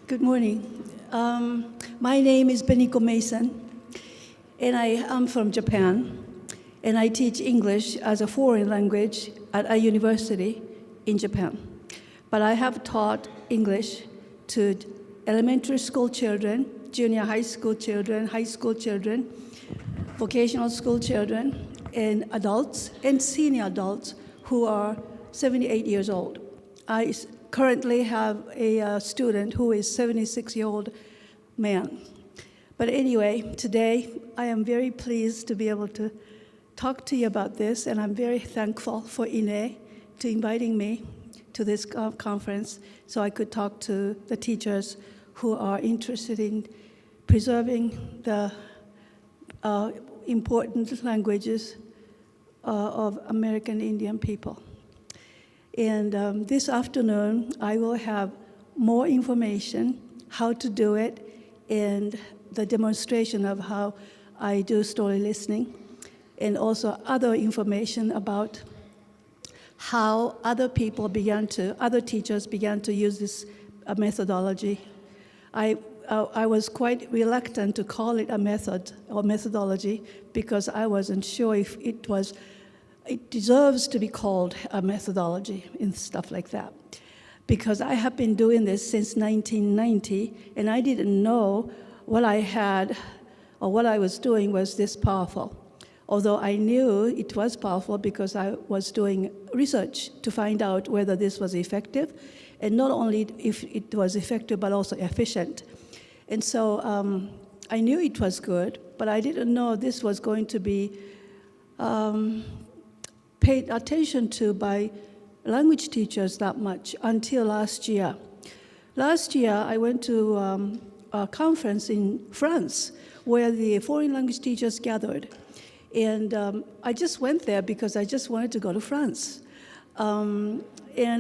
Good morning. My name is Beniko Mason, and I am from Japan, and I teach English as a foreign language at a university in Japan. But I have taught English to elementary school children, junior high school children, vocational school children, and adults and senior adults who are 78 years old. I currently have a student who is 76-year-old man. But anyway, today I am very pleased to be able to talk to you about this, and I'm very thankful for INE to inviting me to this conference so I could talk to the teachers who are interested in preserving the important languages of American Indian people. And this afternoon, I will have more information, how to do it, and the demonstration of how I do story listening, and also other information about how other teachers began to use this methodology. I was quite reluctant to call it a method or methodology because I wasn't sure if it deserves to be called a methodology and stuff like that. Because I have been doing this since 1990, and I didn't know what I had or what I was doing was this powerful. Although I knew it was powerful because I was doing research to find out whether this was effective, and not only if it was effective, but also efficient. And so I knew it was good, but I didn't know this was going to be paid attention to by language teachers that much until last year. Last year, I went to a conference in France where the foreign language teachers gathered. And I just went there because I just wanted to go to France. And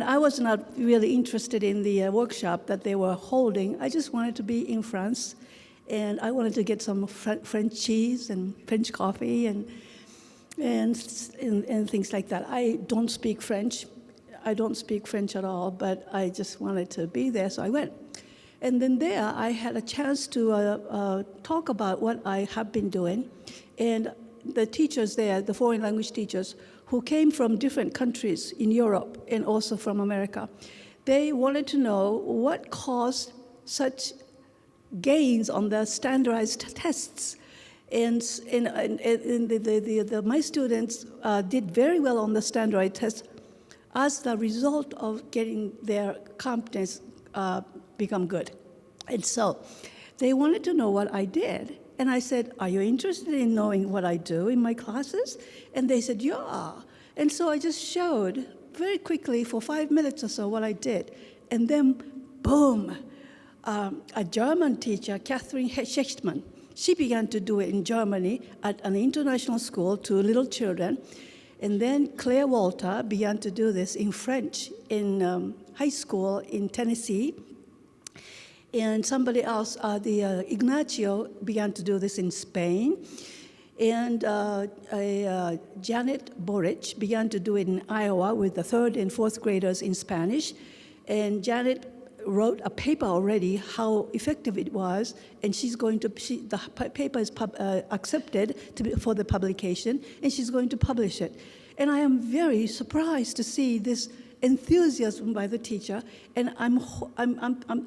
I was not really interested in the workshop that they were holding. I just wanted to be in France, and I wanted to get some French cheese and French coffee and things like that. I don't speak French. I don't speak French at all, but I just wanted to be there, so I went. And then there, I had a chance to talk about what I have been doing. And the teachers there, the foreign language teachers, who came from different countries in Europe and also from America, they wanted to know what caused such gains on the standardized tests. And my students did very well on the standardized tests as the result of getting their competence become good. And so they wanted to know what I did. And I said, are you interested in knowing what I do in my classes? And they said, yeah. And so I just showed very quickly for 5 minutes or so what I did. And then, boom, a German teacher, Catherine Schechtman, she began to do it in Germany at an international school to little children. And then Claire Walter began to do this in French in high school in Tennessee. And somebody else, Ignacio, began to do this in Spain. And Janet Boric began to do it in Iowa with the 3rd and 4th graders in Spanish. And Janet wrote a paper already, how effective it was, and the paper is accepted for the publication, and she's going to publish it. And I am very surprised to see this enthusiasm by the teacher, and I'm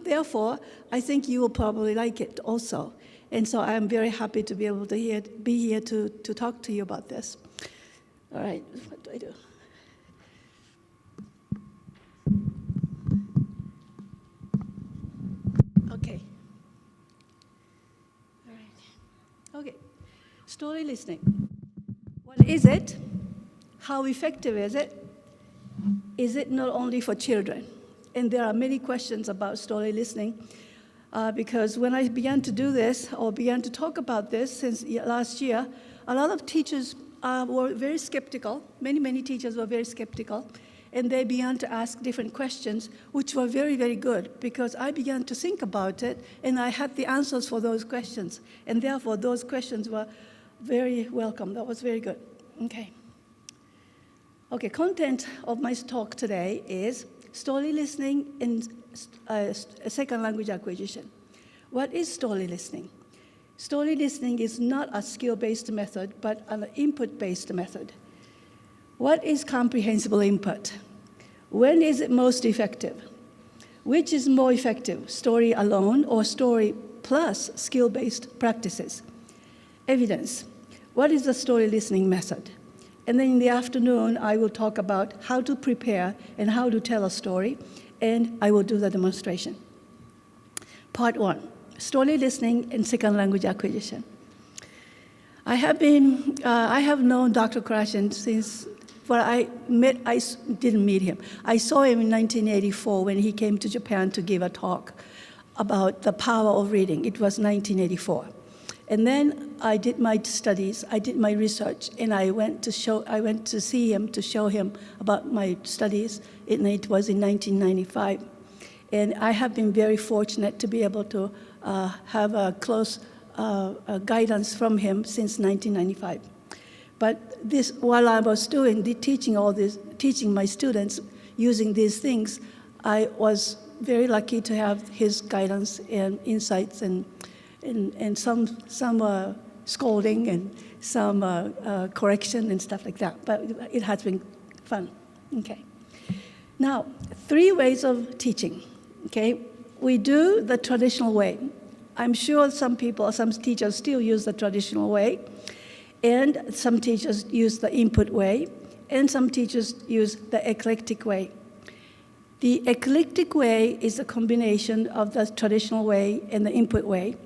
therefore, I think you will probably like it also. And so I'm very happy to be able to be here to talk to you about this. All right, what do I do? Okay. All right. Okay. Story listening. What is it? How effective is it? Is it not only for children? And there are many questions about story listening because when I began to do this or began to talk about this since last year, a lot of teachers were very skeptical. Many teachers were very skeptical. And they began to ask different questions, which were very, very good because I began to think about it and I had the answers for those questions. And therefore, those questions were very welcome. That was very good. Okay. Okay, content of my talk today is story listening and second language acquisition. What is story listening? Story listening is not a skill-based method, but an input-based method. What is comprehensible input? When is it most effective? Which is more effective, story alone or story plus skill-based practices? Evidence. What is the story listening method? And then in the afternoon, I will talk about how to prepare and how to tell a story, and I will do the demonstration. Part 1, story listening and second language acquisition. I have known Dr. Krashen since, well, I didn't meet him. I saw him in 1984 when he came to Japan to give a talk about the power of reading. It was 1984. And then I did my studies, I did my research, and I went to see him to show him about my studies, and it was in 1995. And I have been very fortunate to be able to have a close guidance from him since 1995. But this, while I was teaching my students using these things, I was very lucky to have his guidance and insights and some scolding and some correction and stuff like that. But it has been fun. Okay. Now, 3 ways of teaching. Okay, we do the traditional way. I'm sure some teachers still use the traditional way, and some teachers use the input way, and some teachers use the eclectic way. The eclectic way is a combination of the traditional way and the input way,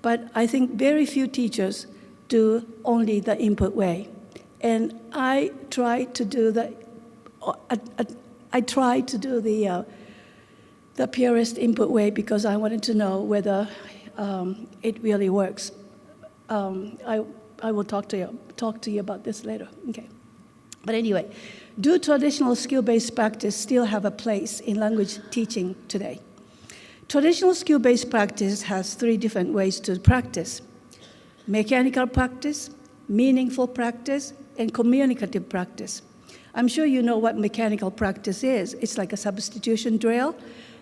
but I think very few teachers do only the input way. And I try to do the purest input way because I wanted to know whether it really works. I will talk to you about this later. Okay. But anyway, do traditional skill-based practice still have a place in language teaching today? Traditional skill-based practice has 3 different ways to practice: mechanical practice, meaningful practice, and communicative practice. I'm sure you know what mechanical practice is. It's like a substitution drill.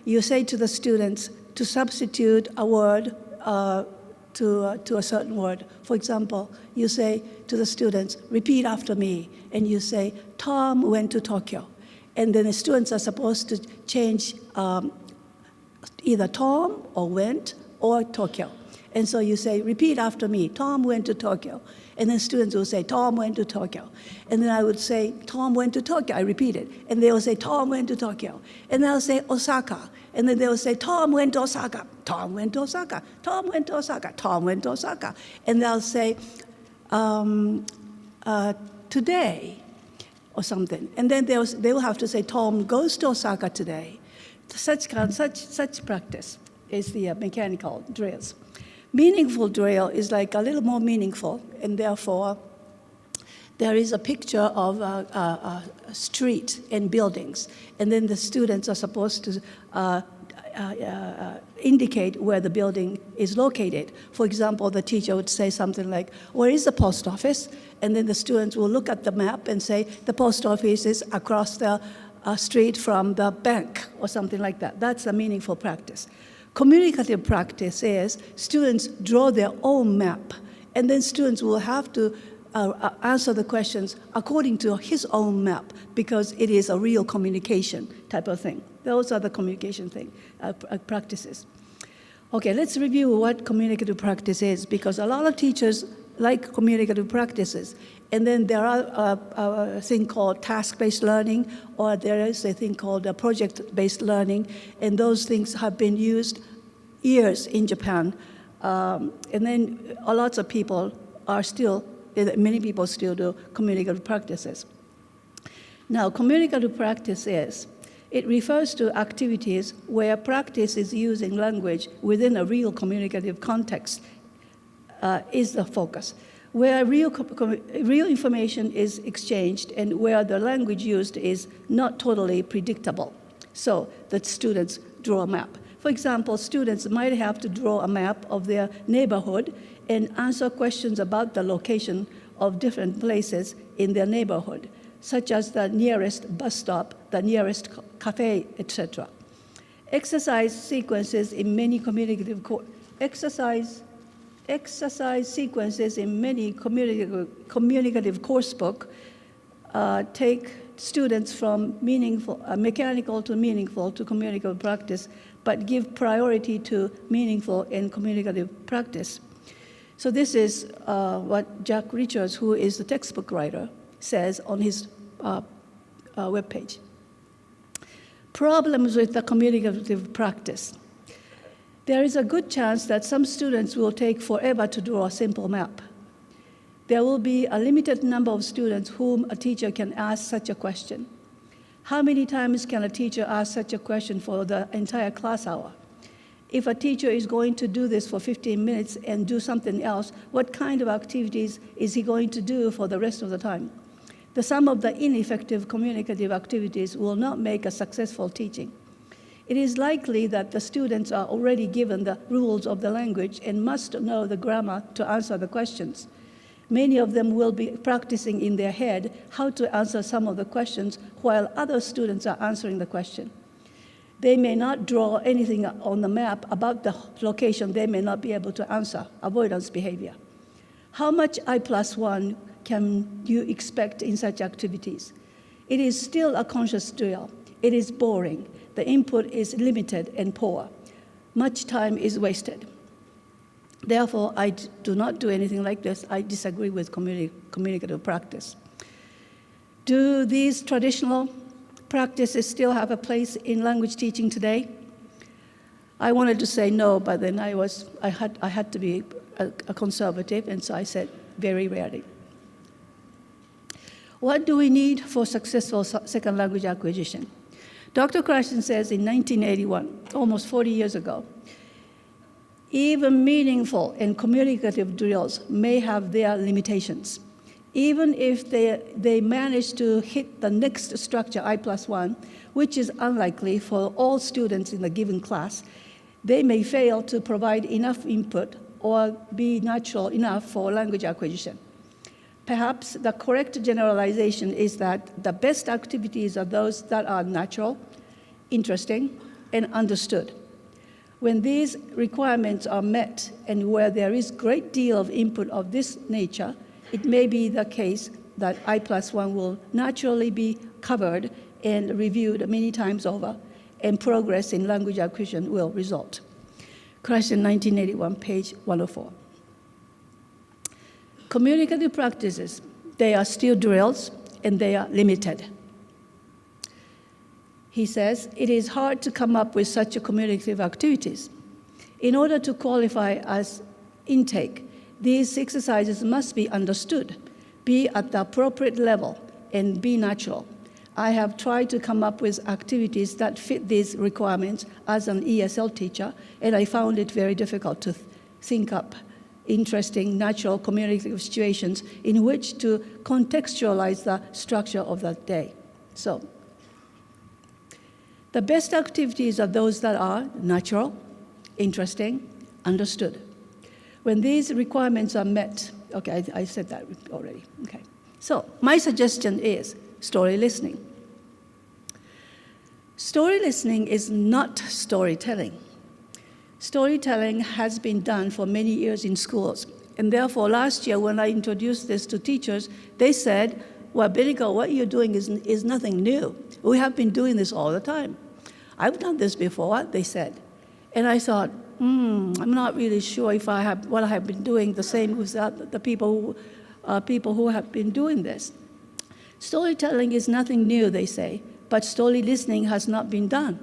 You say to the students to substitute a word to a certain word. For example, you say to the students, repeat after me, and you say, Tom went to Tokyo. And then the students are supposed to change either Tom or went or Tokyo. And so you say, repeat after me, Tom went to Tokyo. And then students will say, Tom went to Tokyo. And then I would say, Tom went to Tokyo. I repeat it. And they will say, Tom went to Tokyo. And then I'll say, Osaka. And then they will say, Tom went to Osaka. Tom went to Osaka. Tom went to Osaka. Tom went to Osaka. And they'll say, today, or something. And then they will have to say, Tom goes to Osaka today. Such practice is the mechanical drills. Meaningful drill is like a little more meaningful, and therefore there is a picture of a street and buildings, and then the students are supposed to indicate where the building is located. For example, the teacher would say something like, where is the post office? And then the students will look at the map and say, the post office is across the street from the bank, or something like that. That's a meaningful practice. Communicative practice is students draw their own map, and then students will have to answer the questions according to his own map, because it is a real communication type of thing. Those are the communication practices. Okay, let's review what communicative practice is, because a lot of teachers like communicative practices. And then there are a thing called task-based learning, or there is a thing called project-based learning, and those things have been used years in Japan. And then lots of people are still, many people still do communicative practices. Now, communicative practice it refers to activities where practice is using language within a real communicative context is the focus, where real information is exchanged and where the language used is not totally predictable. So the students draw a map. For example, students might have to draw a map of their neighborhood and answer questions about the location of different places in their neighborhood, such as the nearest bus stop, the nearest cafe, etc. Exercise sequences in many communicative course book take students from mechanical to meaningful to communicative practice, but give priority to meaningful and communicative practice. So this is what Jack Richards, who is the textbook writer, says on his webpage. Problems with the communicative practice. There is a good chance that some students will take forever to draw a simple map. There will be a limited number of students whom a teacher can ask such a question. How many times can a teacher ask such a question for the entire class hour? If a teacher is going to do this for 15 minutes and do something else, what kind of activities is he going to do for the rest of the time? The sum of the ineffective communicative activities will not make a successful teaching. It is likely that the students are already given the rules of the language and must know the grammar to answer the questions. Many of them will be practicing in their head how to answer some of the questions while other students are answering the question. They may not draw anything on the map about the location they may not be able to answer, avoidance behavior. How much I+1 can you expect in such activities? It is still a conscious drill. It is boring. The input is limited and poor. Much time is wasted. Therefore, I do not do anything like this. I disagree with communicative practice. Do these traditional practices still have a place in language teaching today? I wanted to say no, but then I had to be a conservative, and so I said very rarely. What do we need for successful second language acquisition? Dr. Krashen says in 1981, almost 40 years ago, even meaningful and communicative drills may have their limitations. Even if they manage to hit the next structure, I+1, which is unlikely for all students in a given class, they may fail to provide enough input or be natural enough for language acquisition. Perhaps the correct generalization is that the best activities are those that are natural, interesting, and understood. When these requirements are met and where there is a great deal of input of this nature, it may be the case that I+1 will naturally be covered and reviewed many times over, and progress in language acquisition will result. Krashen, 1981, page 104. Communicative practices, they are still drills and they are limited. He says, it is hard to come up with such communicative activities. In order to qualify as intake, these exercises must be understood, be at the appropriate level, and be natural. I have tried to come up with activities that fit these requirements as an ESL teacher, and I found it very difficult to think up interesting, natural communicative situations in which to contextualize the structure of that day. So, the best activities are those that are natural, interesting, understood. When these requirements are met, okay, I said that already, okay. So, my suggestion is story listening. Story listening is not storytelling. Storytelling has been done for many years in schools, and therefore last year when I introduced this to teachers, they said, well, Beniko, what you're doing is nothing new. We have been doing this all the time. I've done this before, they said. And I thought, I'm not really sure if what I have been doing the same with the people who have been doing this. Storytelling is nothing new, they say, but story listening has not been done.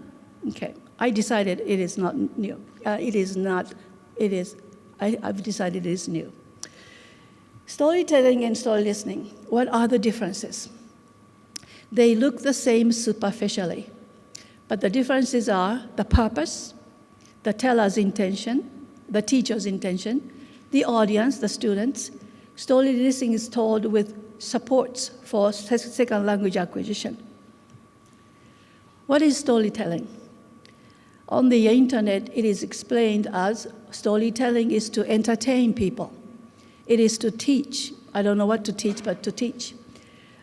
Okay, I decided it is not new. I've decided it is new. Storytelling and story listening, what are the differences? They look the same superficially, but the differences are the purpose, the teller's intention, the teacher's intention, the audience, the students. Story listening is told with supports for second language acquisition. What is storytelling? On the internet, it is explained as storytelling is to entertain people. It is to teach. I don't know what to teach, but to teach.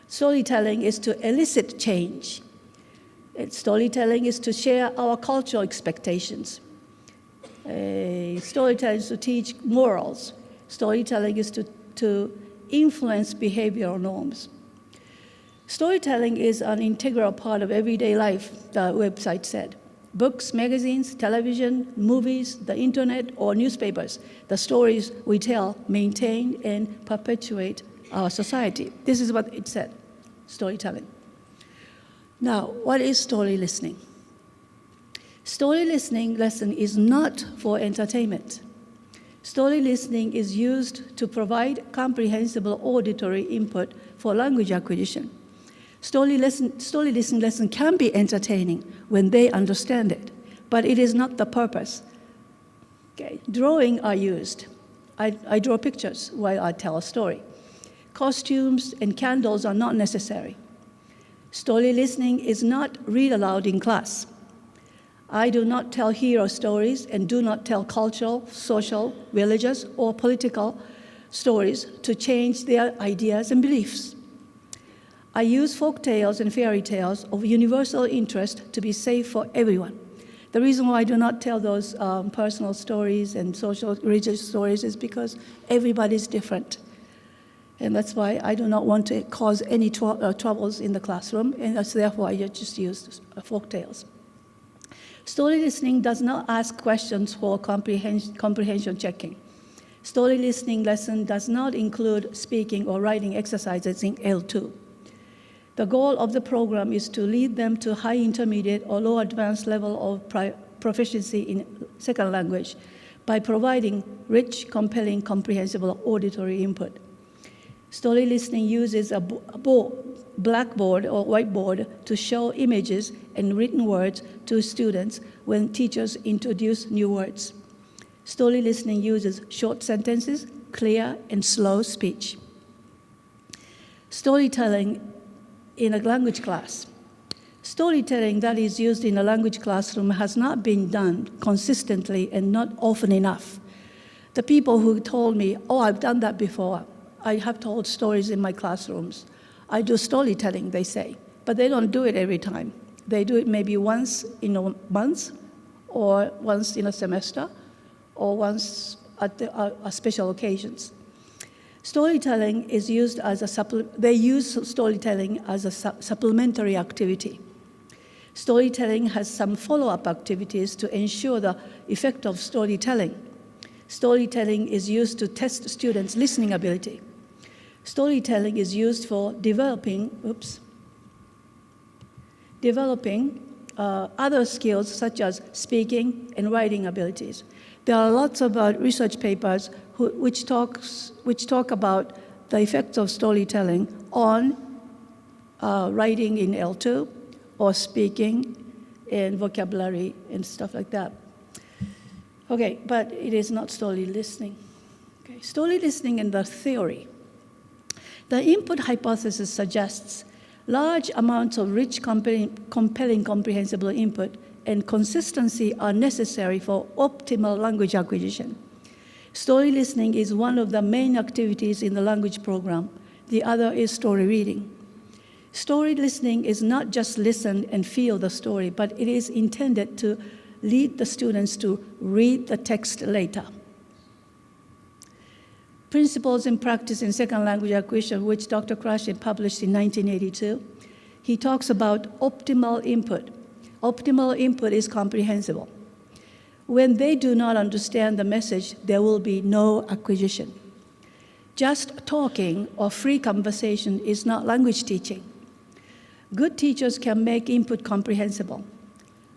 Storytelling is to elicit change. Storytelling is to share our cultural expectations. Storytelling is to teach morals. Storytelling is to influence behavioral norms. Storytelling is an integral part of everyday life, the website said. Books, magazines, television, movies, the internet, or newspapers, the stories we tell maintain and perpetuate our society. This is what it said, storytelling. Now, what is story listening? Story listening lesson is not for entertainment. Story listening is used to provide comprehensible auditory input for language acquisition. Story listening lesson can be entertaining when they understand it, but it is not the purpose. Okay. Drawing are used. I draw pictures while I tell a story. Costumes and candles are not necessary. Story listening is not read aloud in class. I do not tell hero stories and do not tell cultural, social, religious, or political stories to change their ideas and beliefs. I use folk tales and fairy tales of universal interest to be safe for everyone. The reason why I do not tell those personal stories and social, religious stories is because everybody's different. And that's why I do not want to cause any troubles in the classroom, and therefore I just use folk tales. Story listening does not ask questions for comprehension checking. Story listening lesson does not include speaking or writing exercises in L2. The goal of the program is to lead them to high intermediate or low advanced level of proficiency in second language by providing rich, compelling, comprehensible auditory input. Story listening uses a blackboard or whiteboard to show images and written words to students when teachers introduce new words. Story listening uses short sentences, clear and slow speech. Storytelling in a language class. Storytelling that is used in a language classroom has not been done consistently and not often enough. The people who told me, oh, I've done that before. I have told stories in my classrooms. I do storytelling, they say, but they don't do it every time. They do it maybe once in a month, or once in a semester, or once at special occasions. Storytelling is used as they use storytelling as a supplementary activity. Storytelling has some follow-up activities to ensure the effect of storytelling. Storytelling is used to test students' listening ability. Storytelling is used for developing other skills such as speaking and writing abilities. There are lots of research papers which talk about the effects of storytelling on writing in L2 or speaking and vocabulary and stuff like that. Okay, but it is not story listening. Okay, story listening and the theory. The input hypothesis suggests large amounts of rich, compelling, comprehensible input and consistency are necessary for optimal language acquisition. Story listening is one of the main activities in the language program. The other is story reading. Story listening is not just listen and feel the story, but it is intended to lead the students to read the text later. Principles in Practice in Second Language Acquisition, which Dr. Krashen published in 1982, he talks about optimal input. Optimal input is comprehensible. When they do not understand the message, there will be no acquisition. Just talking or free conversation is not language teaching. Good teachers can make input comprehensible.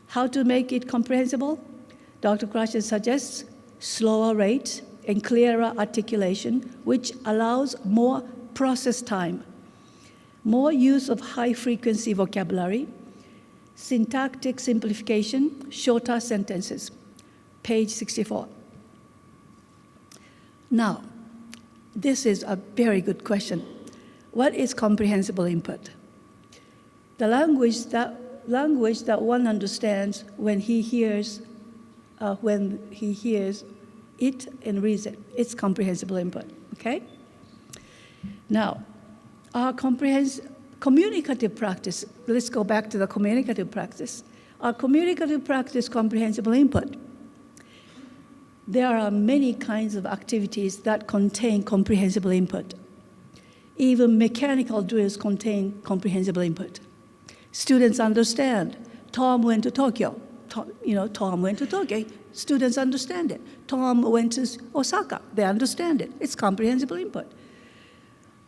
How to make it comprehensible? Dr. Krashen suggests slower rate and clearer articulation, which allows more process time, more use of high-frequency vocabulary, syntactic simplification, shorter sentences. Page 64. Now, this is a very good question. What is comprehensible input? The language that one understands when he hears it and reads it. It's comprehensible input, okay? Now, our comprehensible communicative practice, let's go back to the communicative practice. Our communicative practice, comprehensible input. There are many kinds of activities that contain comprehensible input. Even mechanical drills contain comprehensible input. Students understand. Tom went to Tokyo. Tom went to Tokyo. Students understand it. Tom went to Osaka. They understand it. It's comprehensible input.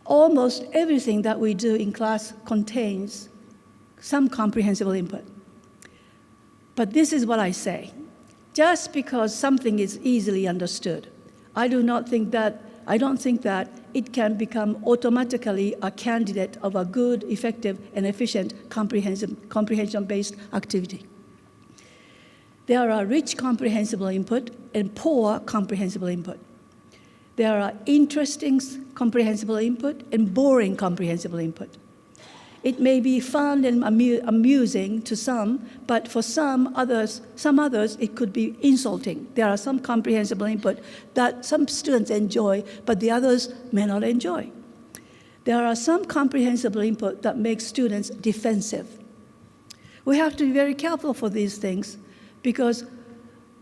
Almost everything that we do in class contains some comprehensible input. But this is what I say. Just because something is easily understood, I don't think that it can become automatically a candidate of a good, effective, and efficient comprehension-based activity. There are rich comprehensible input and poor comprehensible input. There are interesting comprehensible input and boring comprehensible input. It may be fun and amusing to some, but for some others, it could be insulting. There are some comprehensible input that some students enjoy, but the others may not enjoy. There are some comprehensible input that makes students defensive. We have to be very careful for these things because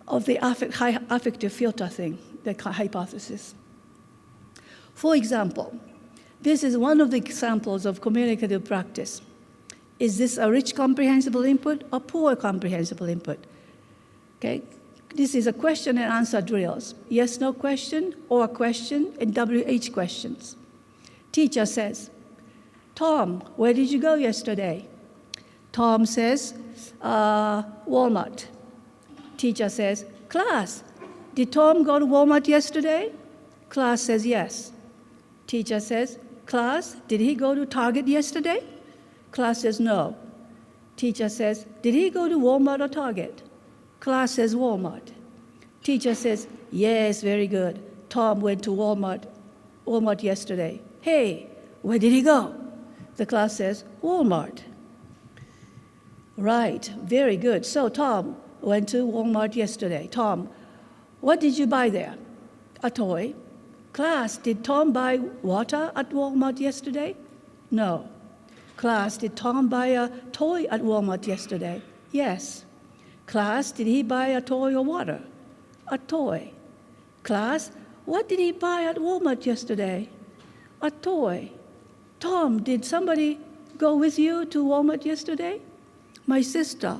of the high affective filter thing, the hypothesis. For example, this is one of the examples of communicative practice. Is this a rich comprehensible input or poor comprehensible input? Okay, this is a question and answer drills. Yes, no question, or question, and WH questions. Teacher says, Tom, where did you go yesterday? Tom says, Walmart. Teacher says, class, did Tom go to Walmart yesterday? Class says yes. Teacher says, class, did he go to Target yesterday? Class says no. Teacher says, did he go to Walmart or Target? Class says Walmart. Teacher says, yes, very good. Tom went to Walmart yesterday. Hey, where did he go? The class says, Walmart. Right, very good. So Tom went to Walmart yesterday. Tom, what did you buy there? A toy. Class, did Tom buy water at Walmart yesterday? No. Class, did Tom buy a toy at Walmart yesterday? Yes. Class, did he buy a toy or water? A toy. Class, what did he buy at Walmart yesterday? A toy. Tom, did somebody go with you to Walmart yesterday? My sister.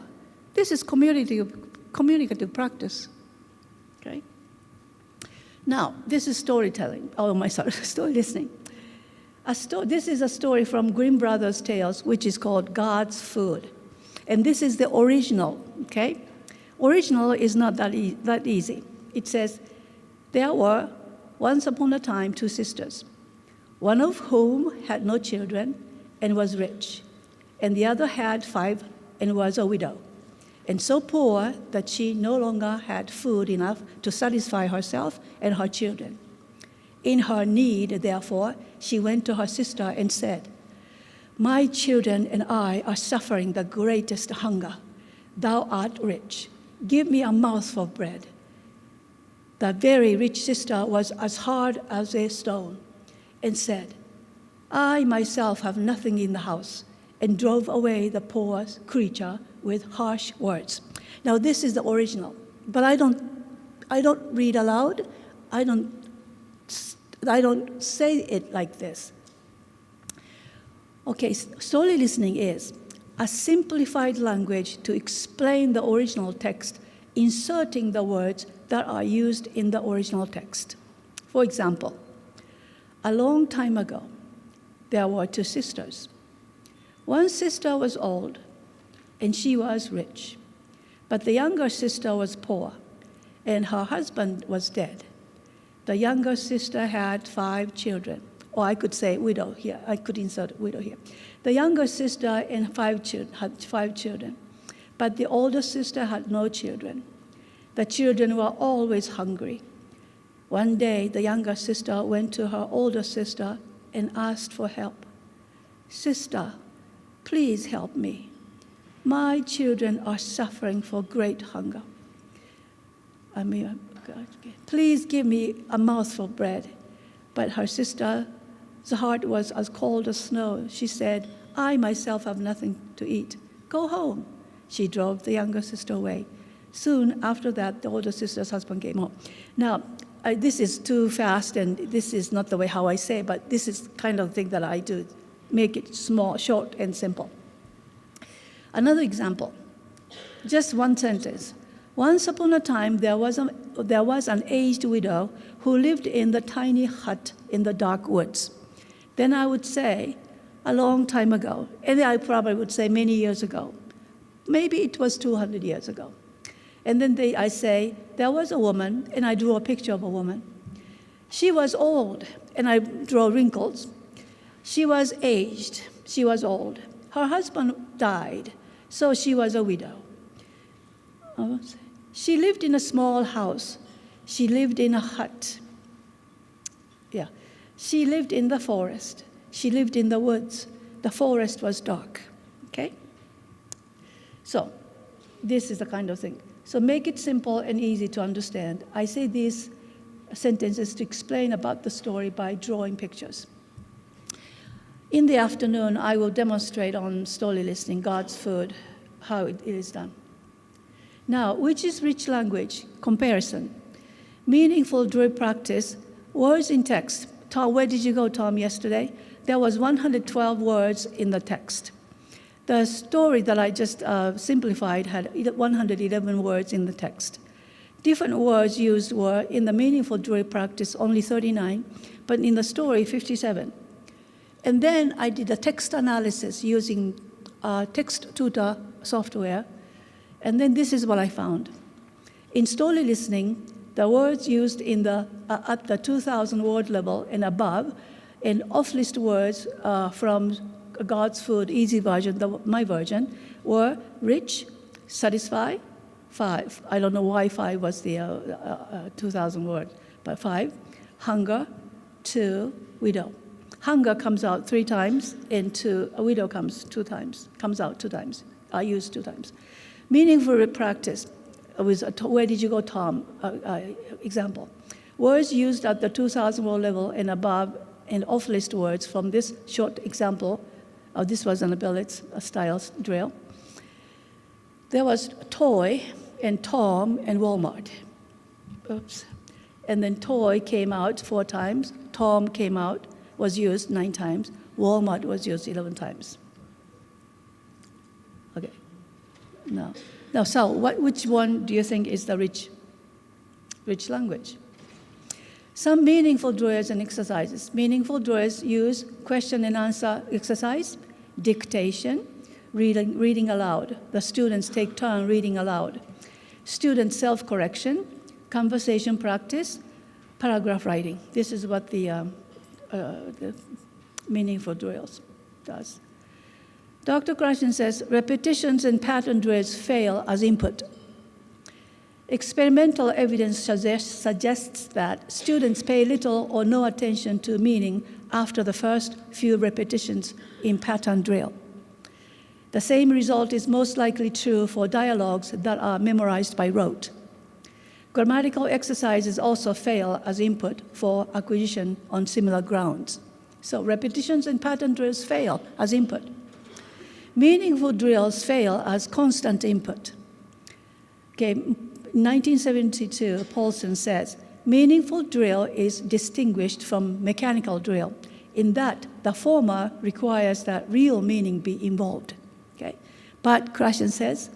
This is communicative practice. Okay? Now, this is storytelling. Story listening. This is a story from Grimm Brothers' Tales, which is called God's Food. And this is the original, okay? Original is not that easy. It says, there were, once upon a time, two sisters, one of whom had no children and was rich, and the other had 5 and was a widow, and so poor that she no longer had food enough to satisfy herself and her children. In her need, therefore, she went to her sister and said, my children and I are suffering the greatest hunger. Thou art rich. Give me a mouthful of bread. The very rich sister was as hard as a stone and said, I myself have nothing in the house, and drove away the poor creature with harsh words. Now this is the original, but I don't read aloud. I don't say it like this. Okay, story listening is a simplified language to explain the original text, inserting the words that are used in the original text. For example, a long time ago, there were 2 sisters. One sister was old, and she was rich, but the younger sister was poor, and her husband was dead. The younger sister had 5 children, or I could say widow here. I could insert widow here. The younger sister and 5 children had 5 children, but the older sister had no children. The children were always hungry. One day, the younger sister went to her older sister and asked for help. Sister, please help me. My children are suffering for great hunger. Please give me a mouthful of bread. But her sister The heart was as cold as snow. She said, I myself have nothing to eat. Go home. She drove the younger sister away. Soon after that, the older sister's husband came home. Now, this is too fast, and this is not the way how I say it, but this is kind of thing that I do, make it small, short, and simple. Another example, just one sentence. Once upon a time, there was an aged widow who lived in the tiny hut in the dark woods. Then I would say, a long time ago, and I probably would say many years ago. Maybe it was 200 years ago. And then I say, there was a woman, and I drew a picture of a woman. She was old, and I draw wrinkles. She was aged, she was old. Her husband died, so she was a widow. She lived in a small house. She lived in a hut. Yeah. She lived in the forest. She lived in the woods. The forest was dark. Okay? So, this is the kind of thing. So make it simple and easy to understand. I say these sentences to explain about the story by drawing pictures. In the afternoon, I will demonstrate on story listening, God's food, how it is done. Now, which is rich language? Comparison. Meaningful drill practice, words in text. Tom, where did you go, Tom, yesterday? There was 112 words in the text. The story that I just simplified had 111 words in the text. Different words used were, in the meaningful drill practice, only 39, but in the story, 57. And then I did a text analysis using text tutor software, and then this is what I found. In story listening, the words used in at the 2,000 word level and above, and off-list words from God's Food, easy version, my version, were rich, satisfy, 5. I don't know why 5 was the 2,000 word, but 5. Hunger, 2. Widow. Hunger comes out 3 times, and a widow comes out 2 times. I use 2 times. Meaningful practice was, where did you go, Tom? Example. Words used at the 2,000 word level and above, and off-list words from this short example. This was an ability style drill. There was toy and Tom and Walmart. Oops. And then toy came out 4 times. Tom came out, was used 9 times. Walmart was used 11 times. Okay. Now, so which one do you think is the rich language? Some meaningful drills and exercises. Meaningful drills use question and answer exercise, dictation, reading aloud. The students take turn reading aloud. Student self-correction, conversation practice, paragraph writing. This is what the meaningful drills does. Dr. Krashen says, repetitions and pattern drills fail as input. Experimental evidence suggests that students pay little or no attention to meaning after the first few repetitions in pattern drill. The same result is most likely true for dialogues that are memorized by rote. Grammatical exercises also fail as input for acquisition on similar grounds. So repetitions and pattern drills fail as input. Meaningful drills fail as constant input. Okay. 1972, Paulson says, meaningful drill is distinguished from mechanical drill in that the former requires that real meaning be involved. Okay? But Krashen says,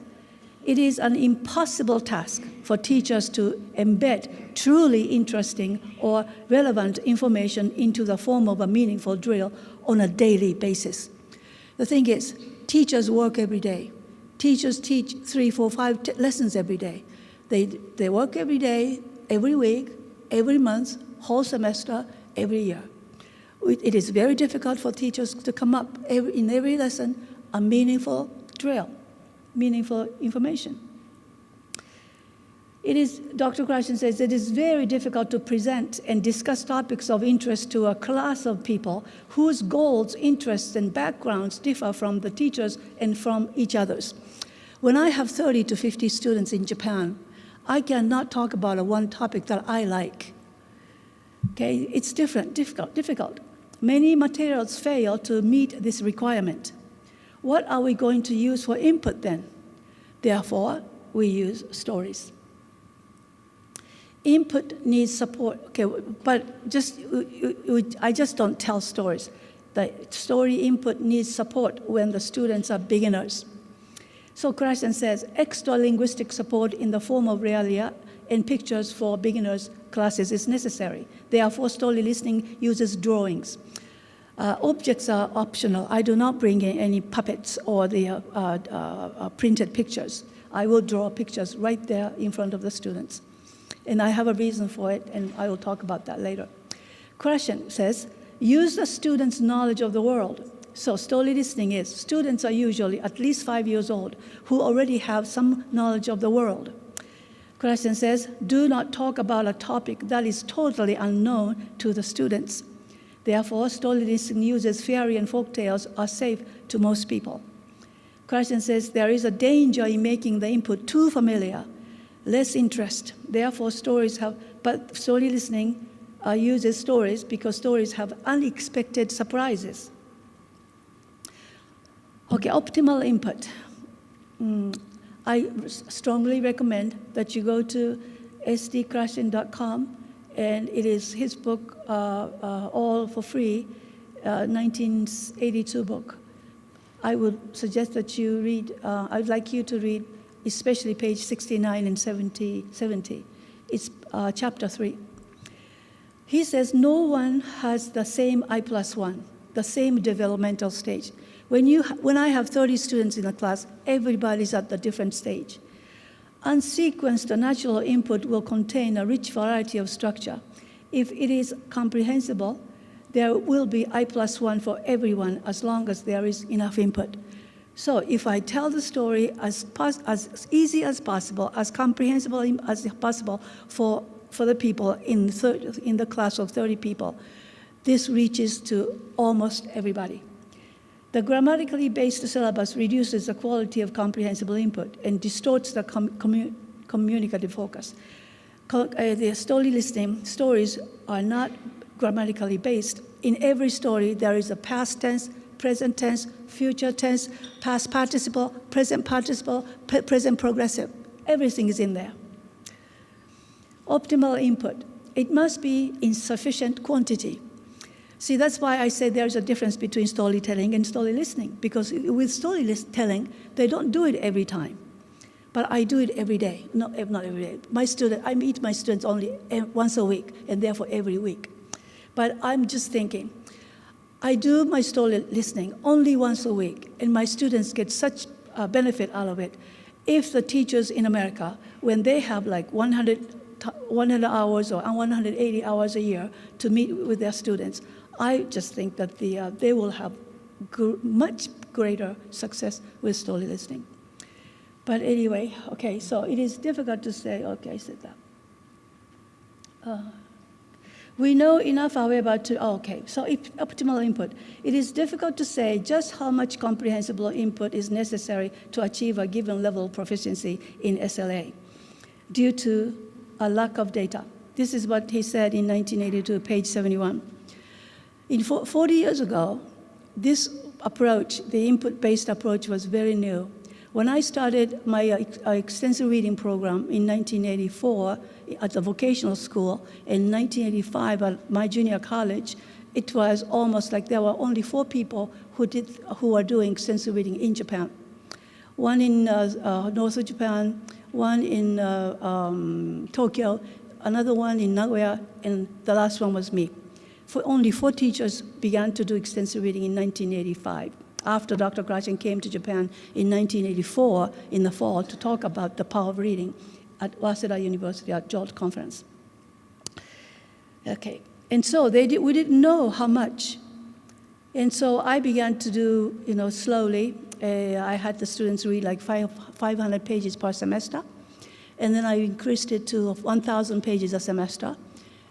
it is an impossible task for teachers to embed truly interesting or relevant information into the form of a meaningful drill on a daily basis. The thing is, teachers work every day. Teachers teach 3, 4, 5 lessons every day. They work every day, every week, every month, whole semester, every year. It is very difficult for teachers to come up in every lesson a meaningful drill, meaningful information. Dr. Krashen says, it is very difficult to present and discuss topics of interest to a class of people whose goals, interests, and backgrounds differ from the teachers and from each other's. When I have 30 to 50 students in Japan, I cannot talk about one topic that I like. Okay, it's difficult. Many materials fail to meet this requirement. What are we going to use for input then? Therefore, we use stories. Input needs support. Okay, but I just don't tell stories. The story input needs support when the students are beginners. So Krashen says, extra linguistic support in the form of realia and pictures for beginners classes is necessary. Therefore, story listening uses drawings. Objects are optional. I do not bring in any puppets or the printed pictures. I will draw pictures right there in front of the students. And I have a reason for it, and I will talk about that later. Krashen says, use the students' knowledge of the world. So story listening is, students are usually at least 5 years old who already have some knowledge of the world. Krashen says, do not talk about a topic that is totally unknown to the students. Therefore, story listening uses fairy and folk tales are safe to most people. Krashen says, there is a danger in making the input too familiar, less interest. Therefore, but story listening uses stories because stories have unexpected surprises. Okay, optimal input. I strongly recommend that you go to sdkrashen.com, and it is his book, all for free, 1982 book. I would suggest that you read, I'd like you to read especially page 69 and 70. It's chapter 3. He says, no one has the same I+1, the same developmental stage. When I have 30 students in a class, everybody's at a different stage. Unsequenced natural input will contain a rich variety of structure. If it is comprehensible, there will be I+1 for everyone as long as there is enough input. So if I tell the story as easy as possible, as comprehensible as possible for the people in the class of 30 people, this reaches to almost everybody. The grammatically based syllabus reduces the quality of comprehensible input and distorts the communicative focus. The story listening stories are not grammatically based. In every story, there is a past tense, present tense, future tense, past participle, present progressive. Everything is in there. Optimal input. It must be in sufficient quantity. See, that's why I say there's a difference between storytelling and story listening, because with storytelling, they don't do it every time. But I do it every day, not every day. I meet my students only once a week, and therefore every week. But I'm just thinking, I do my story listening only once a week, and my students get such a benefit out of it. If the teachers in America, when they have like 100 hours or 180 hours a year to meet with their students, I just think that they will have much greater success with story listening. But anyway, okay, so it is difficult to say, okay, I said that. We know enough, however, so optimal input. It is difficult to say just how much comprehensible input is necessary to achieve a given level of proficiency in SLA due to a lack of data. This is what he said in 1982, page 71. 40 years ago, this approach, the input-based approach, was very new. When I started my extensive reading program in 1984 at the vocational school, in 1985 at my junior college, it was almost like there were only 4 people who were doing extensive reading in Japan. One in north of Japan, one in Tokyo, another one in Nagoya, and the last one was me. Only 4 teachers began to do extensive reading in 1985, after Dr. Krashen came to Japan in 1984 in the fall to talk about the power of reading at Waseda University at JOLT conference. Okay, and so we didn't know how much. And so I began to do, slowly. I had the students read like 500 pages per semester, and then I increased it to 1,000 pages a semester.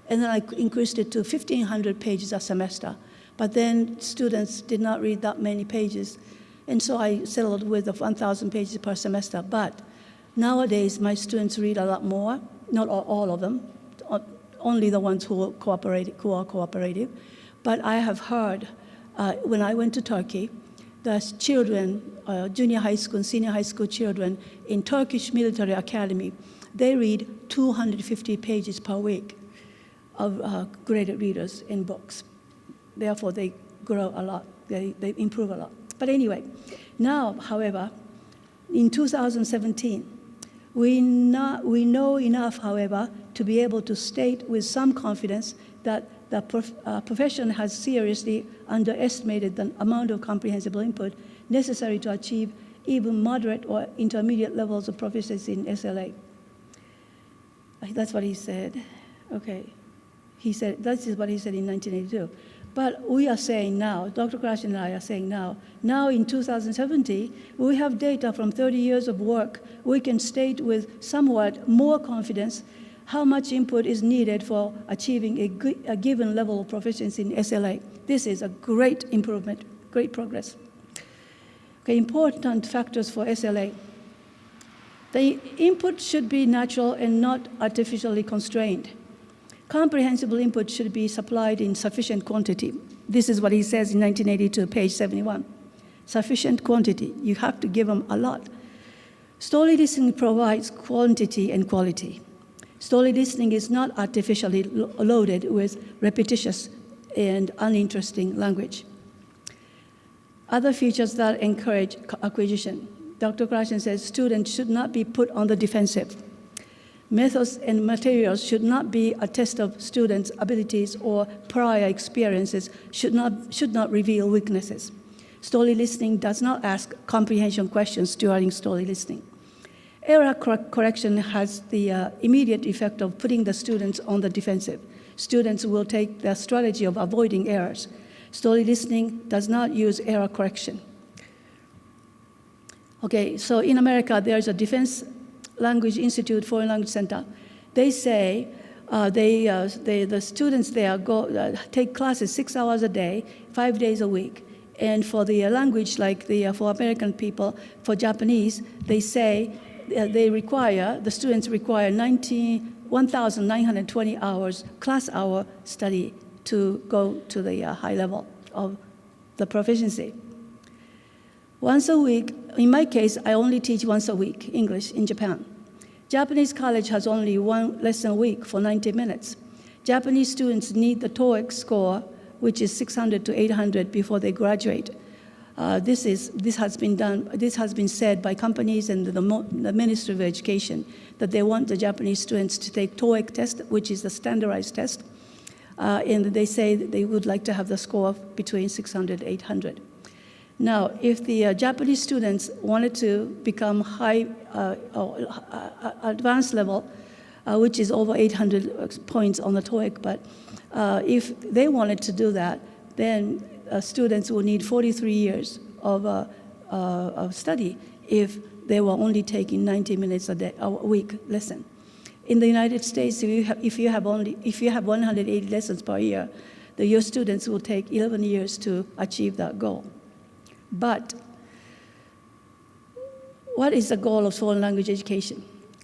And then I increased it to 1,500 pages a semester. But then students did not read that many pages. And so I settled with 1,000 pages per semester. But nowadays, my students read a lot more, not all of them, only the ones who are cooperative. But I have heard, when I went to Turkey, the children, junior high school and senior high school children in Turkish military academy, they read 250 pages per week of graded readers in books. Therefore, they grow a lot, they improve a lot. But anyway, now, however, in 2017, we know enough, however, to be able to state with some confidence that the profession has seriously underestimated the amount of comprehensible input necessary to achieve even moderate or intermediate levels of proficiency in SLA. That's what he said. Okay. He said, that is what he said in 1982. But we are saying now, Dr. Crash and I are saying now in 2017, we have data from 30 years of work. We can state with somewhat more confidence how much input is needed for achieving a given level of proficiency in SLA. This is a great improvement, great progress. Okay, important factors for SLA. The input should be natural and not artificially constrained. Comprehensible input should be supplied in sufficient quantity. This is what he says in 1982, page 71. Sufficient quantity. You have to give them a lot. Story listening provides quantity and quality. Story listening is not artificially loaded with repetitious and uninteresting language. Other features that encourage acquisition. Dr. Krashen says students should not be put on the defensive. Methods and materials should not be a test of students' abilities or prior experiences, should not reveal weaknesses. Story listening does not ask comprehension questions during story listening. Error correction has the immediate effect of putting the students on the defensive. Students will take the strategy of avoiding errors. Story listening does not use error correction. Okay, so in America, there's a Defense Language Institute Foreign Language Center. They say the students there take classes 6 hours a day, 5 days a week. And for the language, like for American people, for Japanese, they say the students require 1,920 hours, class hour study to go to the high level of the proficiency. Once a week, in my case, I only teach once a week English in Japan. Japanese college has only one lesson a week for 90 minutes. Japanese students need the TOEIC score, which is 600 to 800 before they graduate. This has been said by companies and the Ministry of Education that they want the Japanese students to take TOEIC test, which is a standardized test, and they say that they would like to have the score between 600 and 800. Now, if the Japanese students wanted to become high advanced level, which is over 800 points on the TOEIC, but if they wanted to do that, then students will need 43 years of study if they were only taking 90 minutes a week lesson. In the United States, if you have 180 lessons per year, your students will take 11 years to achieve that goal. But what is the goal of foreign language education?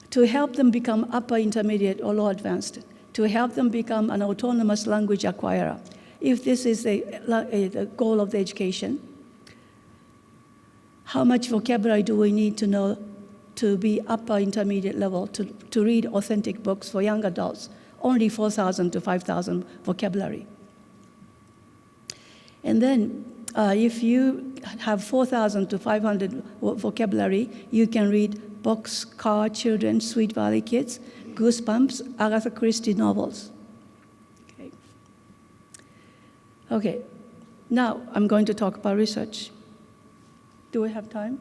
To help them become upper intermediate or low advanced, to help them become an autonomous language acquirer. If this is the goal of the education, how much vocabulary do we need to know to be upper intermediate level, to read authentic books for young adults? Only 4,000 to 5,000 vocabulary. And then if you have 4,000 to 500 vocabulary, you can read Boxcar Children, Sweet Valley Kids, Goosebumps, Agatha Christie novels. Okay, now I'm going to talk about research. Do we have time?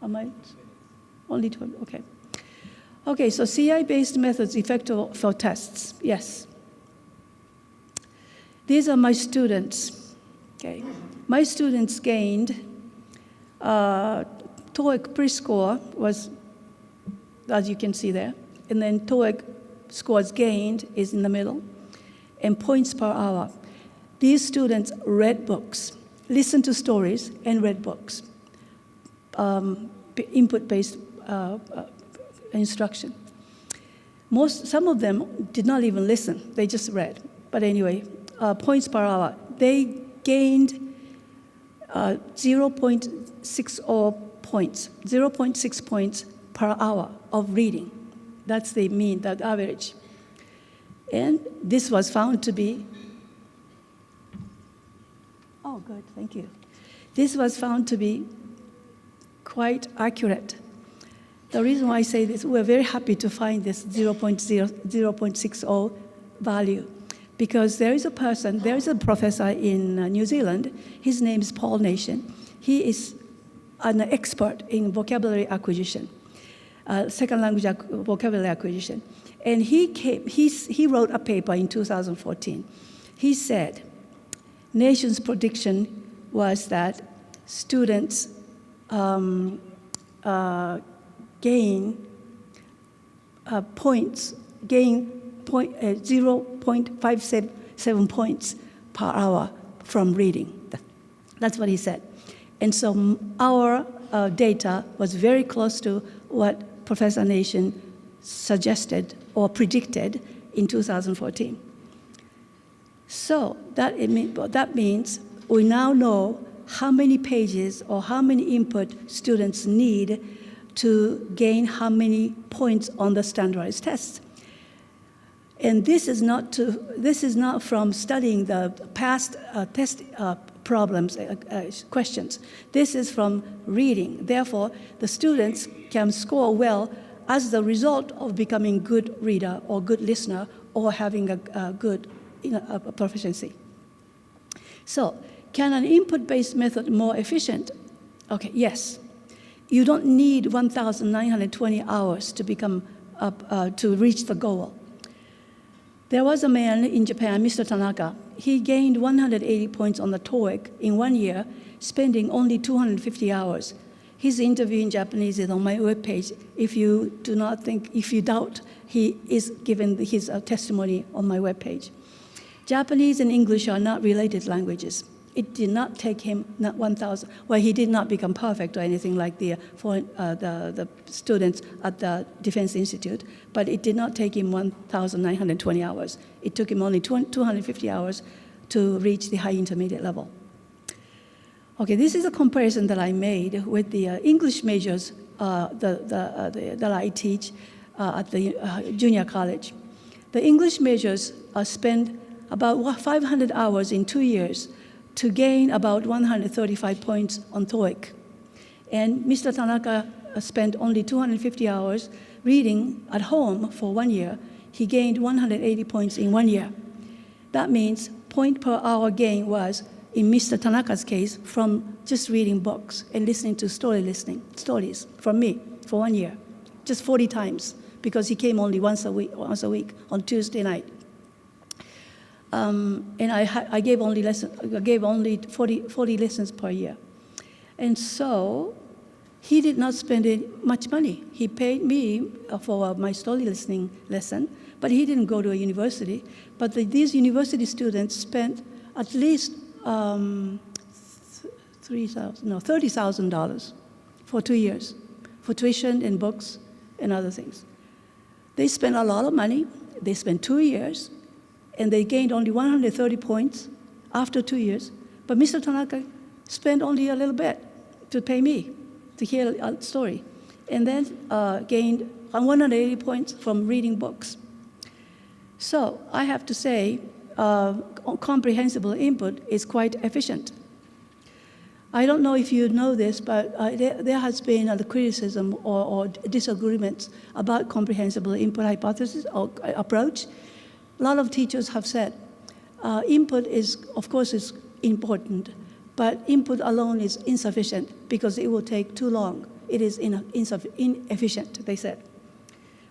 Only 12, okay. Okay, so CI-based methods effective for tests, yes. These are my students, okay. My students gained, TOEIC pre-score was, as you can see there, and then TOEIC scores gained is in the middle, and points per hour. These students read books, listened to stories, and read books, input-based instruction. Some of them did not even listen, they just read. But anyway, points per hour. they gained 0.60 points, 0.6 points per hour of reading. That's the mean, that average. And this was found to be, oh, good, thank you. This was found to be quite accurate. The reason why I say this, we're very happy to find this 0.60 value, because there is a professor in New Zealand. His name is Paul Nation. He is an expert in vocabulary acquisition, second language vocabulary acquisition. And he wrote a paper in 2014. He said, Nation's prediction was that students gain 0.57 points per hour from reading. That's what he said. And so our data was very close to what Professor Nation suggested or predicted in 2014. So that means we now know how many pages or how many input students need to gain how many points on the standardized tests. And this is not from studying the past test problems, questions. This is from reading. Therefore, the students can score well as the result of becoming good reader or good listener or having a good proficiency. So, can an input-based method more efficient? Okay, yes. You don't need 1,920 hours to become to reach the goal. There was a man in Japan, Mr. Tanaka. He gained 180 points on the TOEIC in 1 year, spending only 250 hours. His interview in Japanese is on my webpage. If you doubt, he is given his testimony on my webpage. Japanese and English are not related languages. It did not take him 1,000. Well, he did not become perfect or anything like the students at the Defense Institute, but it did not take him 1,920 hours. It took him only 250 hours to reach the high intermediate level. Okay, this is a comparison that I made with the English majors that I teach at the junior college. The English majors spend about 500 hours in 2 years to gain about 135 points on TOEIC. And Mr. Tanaka spent only 250 hours reading at home for 1 year. He gained 180 points in 1 year. That means point per hour gain was, in Mr. Tanaka's case, from just reading books and listening to stories from me for 1 year, just 40 times, because he came only once a week on Tuesday night. And I gave only 40 lessons per year. And so he did not spend much money. He paid me for my story listening lesson, but he didn't go to a university. But these university students spent at least $30,000 for 2 years for tuition and books and other things. They spent a lot of money. They spent 2 years. And they gained only 130 points after 2 years. But Mr. Tanaka spent only a little bit to pay me to hear a story, and then gained 180 points from reading books. So I have to say, comprehensible input is quite efficient. I don't know if you know this, but there has been a criticism or disagreements about comprehensible input hypothesis or approach. A lot of teachers have said input is important, but input alone is insufficient because it will take too long. It is inefficient, they said.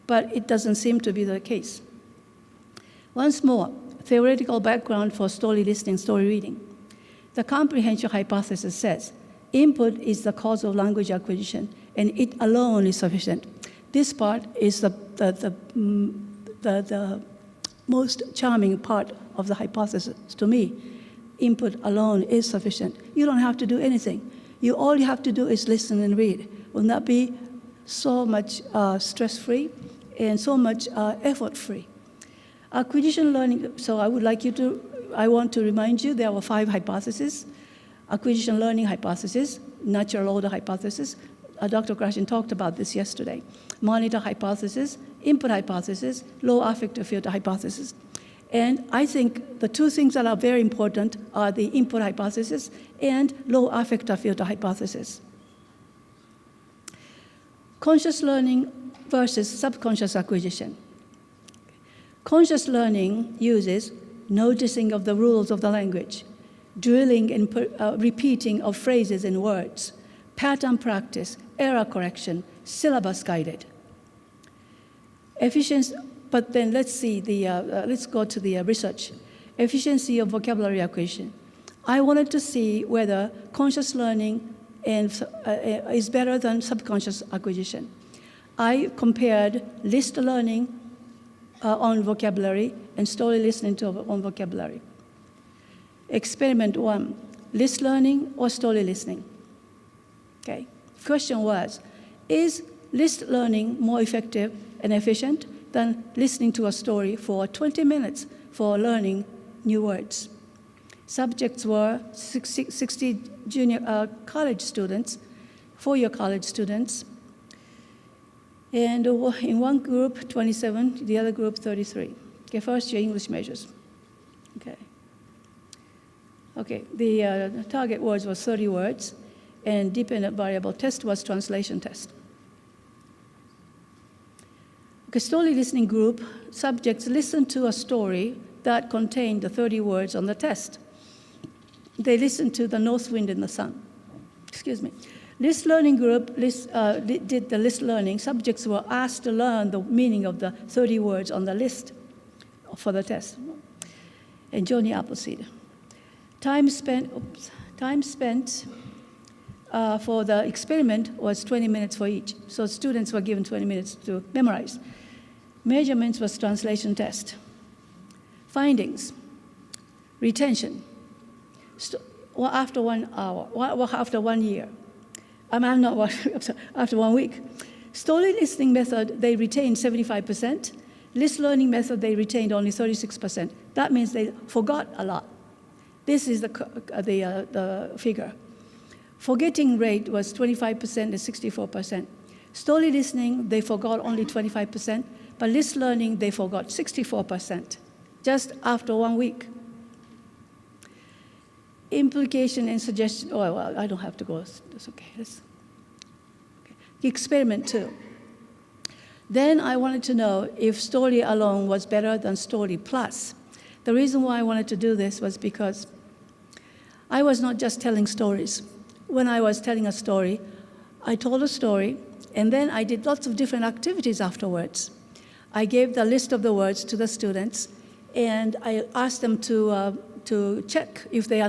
But it doesn't seem to be the case. Once more, theoretical background for story listening, story reading. The comprehension hypothesis says input is the cause of language acquisition, and it alone is sufficient. This part is the most charming part of the hypothesis to me. Input alone is sufficient. You don't have to do anything. All you have to do is listen and read. Will that be so much stress-free and so much effort-free? Acquisition learning, so I would like you to I want to remind you there were 5 hypotheses: acquisition learning hypothesis, natural order hypothesis. Dr. Krashen talked about this yesterday. Monitor hypothesis, input hypothesis, low affective filter hypothesis. And I think the 2 things that are very important are the input hypothesis and low affective filter hypothesis. Conscious learning versus subconscious acquisition. Conscious learning uses noticing of the rules of the language, drilling and repeating of phrases and words, pattern practice, error correction, syllabus guided. Efficiency, but then let's go to the research. Efficiency of vocabulary acquisition. I wanted to see whether conscious learning is better than subconscious acquisition. I compared list learning on vocabulary and story listening on vocabulary. Experiment 1, list learning or story listening? Okay. Question was, is list learning more effective and efficient than listening to a story for 20 minutes for learning new words? Subjects were 60 junior college students, 4-year college students, and in one group, 27, the other group, 33. Okay, first year English measures. Okay, the target words was 30 words, and dependent variable test was translation test. Okay, story listening group, subjects listened to a story that contained the 30 words on the test. They listened to The North Wind in the Sun. Excuse me. List learning group did the list learning. Subjects were asked to learn the meaning of the 30 words on the list for the test. And Johnny Appleseed. Time spent for the experiment was 20 minutes for each. So students were given 20 minutes to memorize. Measurements was translation test. Findings, retention. After 1 hour, after 1 year. After 1 week. Story listening method, they retained 75%. List learning method, they retained only 36%. That means they forgot a lot. This is the figure. Forgetting rate was 25% and 64%. Story listening, they forgot only 25%, but list learning, they forgot 64%, just after 1 week. Implication and suggestion, oh, well, I don't have to go, that's okay. Experiment 2. Then I wanted to know if story alone was better than story plus. The reason why I wanted to do this was because I was not just telling stories. When I was telling a story, I told a story, and then I did lots of different activities afterwards. I gave the list of the words to the students, and I asked them to check if they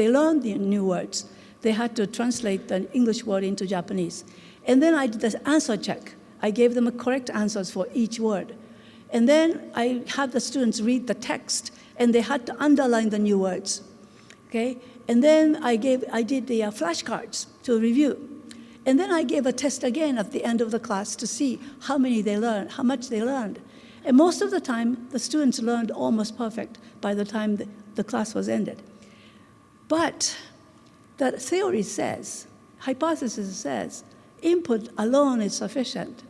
learned the new words. They had to translate the English word into Japanese. And then I did the answer check. I gave them correct answers for each word. And then I had the students read the text, and they had to underline the new words. Okay? And then I did the flashcards to review. And then I gave a test again at the end of the class to see how much they learned. And most of the time, the students learned almost perfect by the time the class was ended. But the theory says, hypothesis says, input alone is sufficient.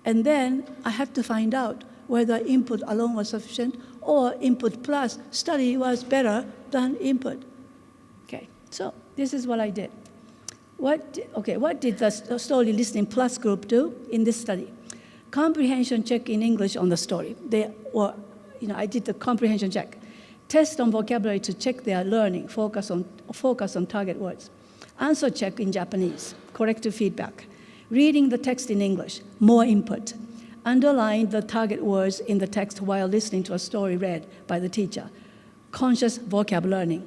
And then I had to find out whether input alone was sufficient or input plus study was better than input. Okay, so this is what I did. What did the story listening plus group do in this study? Comprehension check in English on the story. I did the comprehension check. Test on vocabulary to check their learning, focus on target words. Answer check in Japanese, corrective feedback. Reading the text in English, more input. Underline the target words in the text while listening to a story read by the teacher. Conscious vocab learning.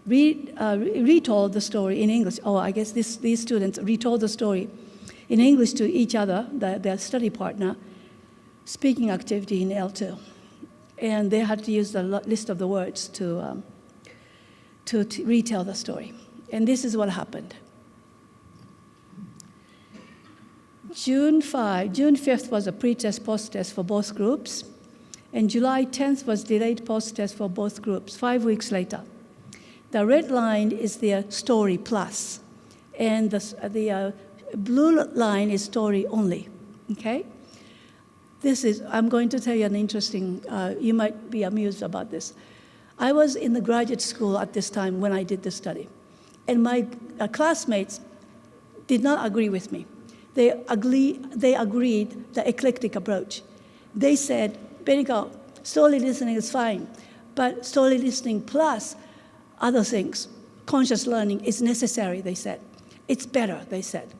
Retold the story in English. Oh, I guess these students retold the story in English to each other, their study partner, speaking activity in L2. And they had to use the list of the words to retell the story. And this is what happened. June 5th was a pre-test, post-test for both groups. And July 10th was delayed post-test for both groups, 5 weeks later. The red line is their story plus, and the blue line is story only, okay? I'm going to tell you an interesting, you might be amused about this. I was in the graduate school at this time when I did this study, and my classmates did not agree with me. They agreed the eclectic approach. They said, Beniko, story listening is fine, but story listening plus other things, conscious learning is necessary, they said. It's better, they said.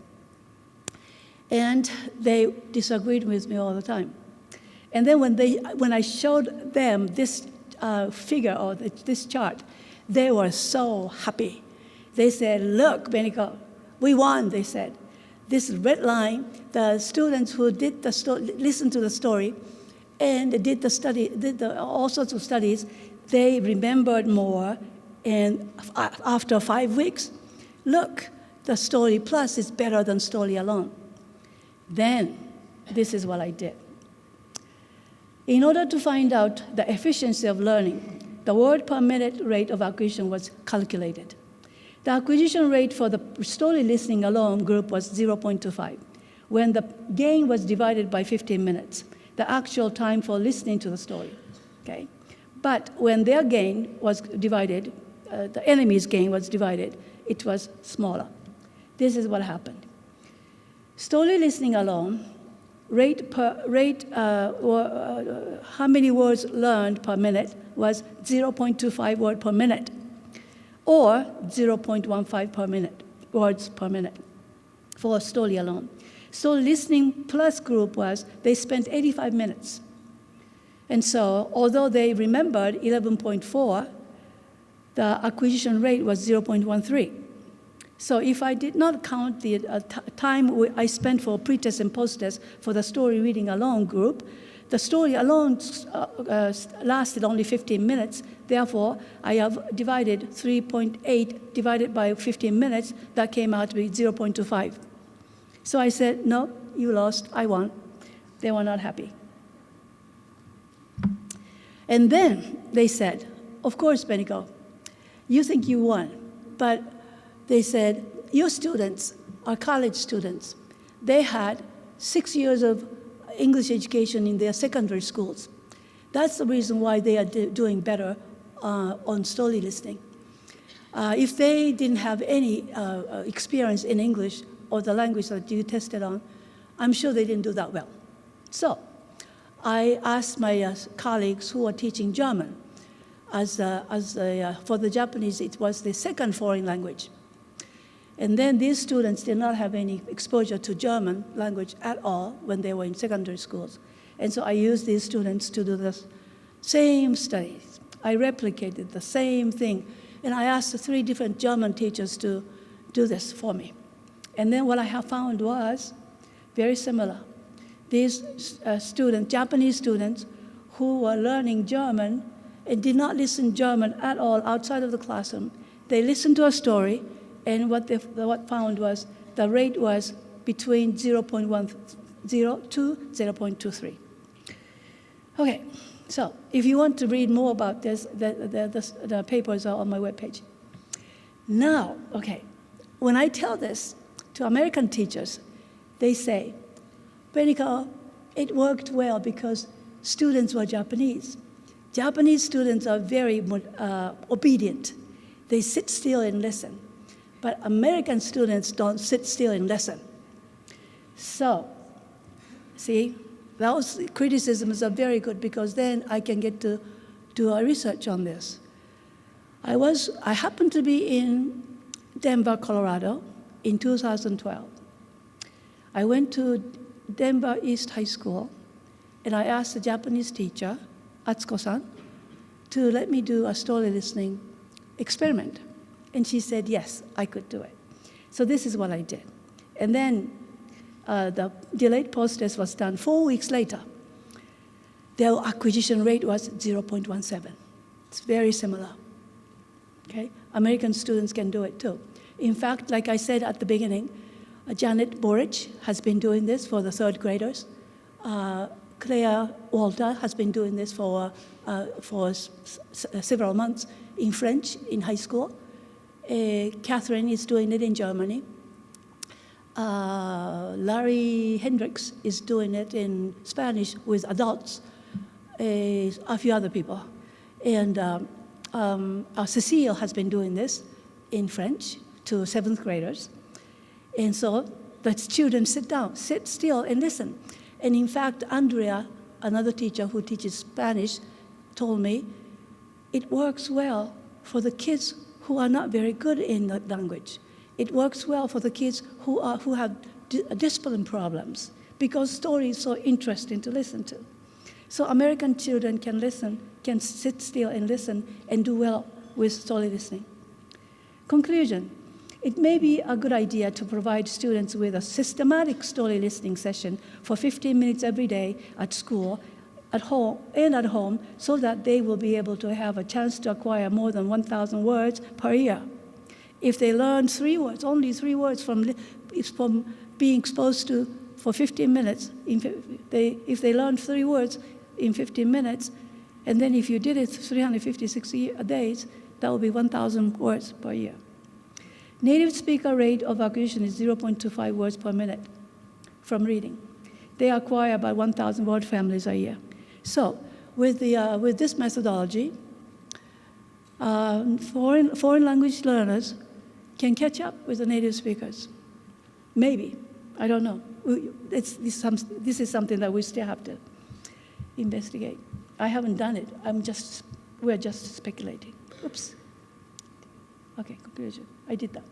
And they disagreed with me all the time. And then when I showed them this figure or this chart, they were so happy. They said, look, Beniko, we won, they said. This red line, the students who did listened to the story and did all sorts of studies, they remembered more. And after 5 weeks, look, the story plus is better than story alone. Then, this is what I did. In order to find out the efficiency of learning, the word per minute rate of acquisition was calculated. The acquisition rate for the story listening alone group was 0.25. When the gain was divided by 15 minutes, the actual time for listening to the story, okay? But when their gain was divided, the enemy's gain was divided, it was smaller. This is what happened. Story listening alone, how many words learned per minute was 0.25 word per minute, or 0.15 per minute, words per minute for story alone. So listening plus group was, they spent 85 minutes. And so, although they remembered 11.4, the acquisition rate was 0.13. So if I did not count the time I spent for pre-test and post-test for the story reading alone group, the story alone lasted only 15 minutes. Therefore, I have divided 3.8 divided by 15 minutes. That came out to be 0.25. So I said, no, you lost, I won. They were not happy. And then they said, of course, Beniko, you think you won, but they said, your students are college students. They had 6 years of English education in their secondary schools. That's the reason why they are doing better on story listening. If they didn't have any experience in English or the language that you tested on, I'm sure they didn't do that well. So I asked my colleagues who are teaching German, for the Japanese, it was the second foreign language. And then these students did not have any exposure to German language at all when they were in secondary schools. And so I used these students to do the same studies. I replicated the same thing. And I asked the 3 different German teachers to do this for me. And then what I have found was very similar. These students, Japanese students, who were learning German and did not listen German at all outside of the classroom, they listened to a story, and what found was the rate was between 0.10 to 0.23. Okay, so if you want to read more about this, the papers are on my webpage. Now, okay, when I tell this to American teachers, they say, Beniko, it worked well because students were Japanese. Japanese students are very obedient. They sit still and listen. But American students don't sit still and listen. So, see, those criticisms are very good because then I can get to do a research on this. I happened to be in Denver, Colorado in 2012. I went to Denver East High School, and I asked the Japanese teacher, Atsuko-san, to let me do a story listening experiment. And she said, yes, I could do it. So this is what I did. And then the delayed post-test was done 4 weeks later. Their acquisition rate was 0.17. It's very similar. Okay? American students can do it too. In fact, like I said at the beginning, Janet Borich has been doing this for the 3rd graders. Claire Walter has been doing this for several months in French in high school. Catherine is doing it in Germany. Larry Hendricks is doing it in Spanish with adults, a few other people. And Cecile has been doing this in French to 7th graders. And so the children sit still and listen. And in fact, Andrea, another teacher who teaches Spanish, told me it works well for the kids who are not very good in the language. It works well for the kids who have discipline problems because story is so interesting to listen to. So American children can listen, can sit still and listen and do well with story listening. Conclusion. It may be a good idea to provide students with a systematic story listening session for 15 minutes every day at school, at home, so that they will be able to have a chance to acquire more than 1,000 words per year. If they learn 3 words, only 3 words from being exposed to for 15 minutes, if they learn 3 words in 15 minutes, and then if you did it 356 days, that will be 1,000 words per year. Native speaker rate of acquisition is 0.25 words per minute from reading. They acquire about 1,000 word families a year. So with this methodology, foreign language learners can catch up with the native speakers. Maybe, I don't know. This is something that we still have to investigate. I haven't done it. We're just speculating. Oops. Okay, conclusion. I did that.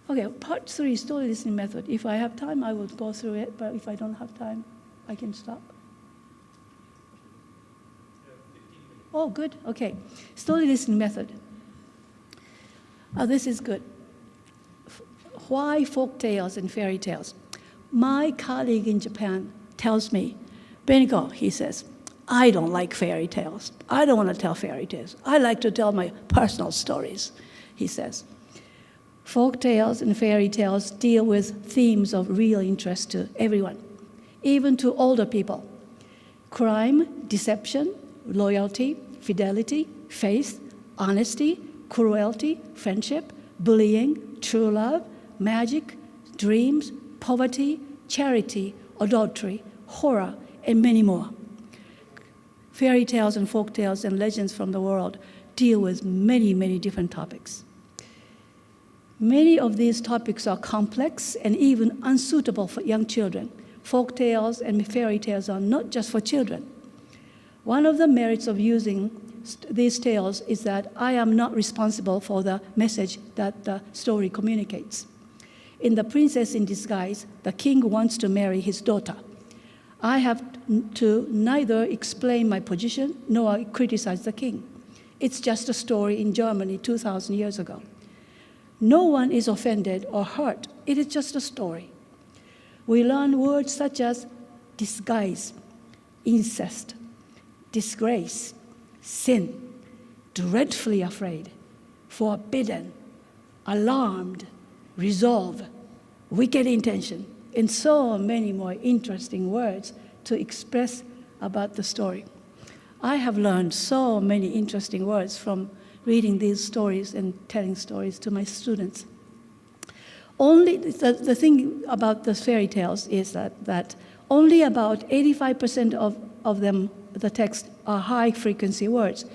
Okay, part 3, story listening method. If I have time, I will go through it, but if I don't have time, I can stop. Oh, good, okay. Story listening method. This is good. Why folk tales and fairy tales? My colleague in Japan tells me, Beniko, he says, I don't like fairy tales. I don't want to tell fairy tales. I like to tell my personal stories, he says. Folk tales and fairy tales deal with themes of real interest to everyone, even to older people. Crime, deception, loyalty, fidelity, faith, honesty, cruelty, friendship, bullying, true love, magic, dreams, poverty, charity, adultery, horror, and many more. Fairy tales and folk tales and legends from the world deal with many, many different topics. Many of these topics are complex and even unsuitable for young children. Folk tales and fairy tales are not just for children. One of the merits of using these tales is that I am not responsible for the message that the story communicates. In The Princess in Disguise, the king wants to marry his daughter. I have to neither explain my position nor criticize the king. It's just a story in Germany 2,000 years ago. No one is offended or hurt. It is just a story. We learn words such as disguise, incest, disgrace, sin, dreadfully afraid, forbidden, alarmed, resolve, wicked intention, and so many more interesting words to express about the story. I have learned so many interesting words from reading these stories and telling stories to my students. Only the thing about the fairy tales is that only about 85% of them, the text, are high-frequency words.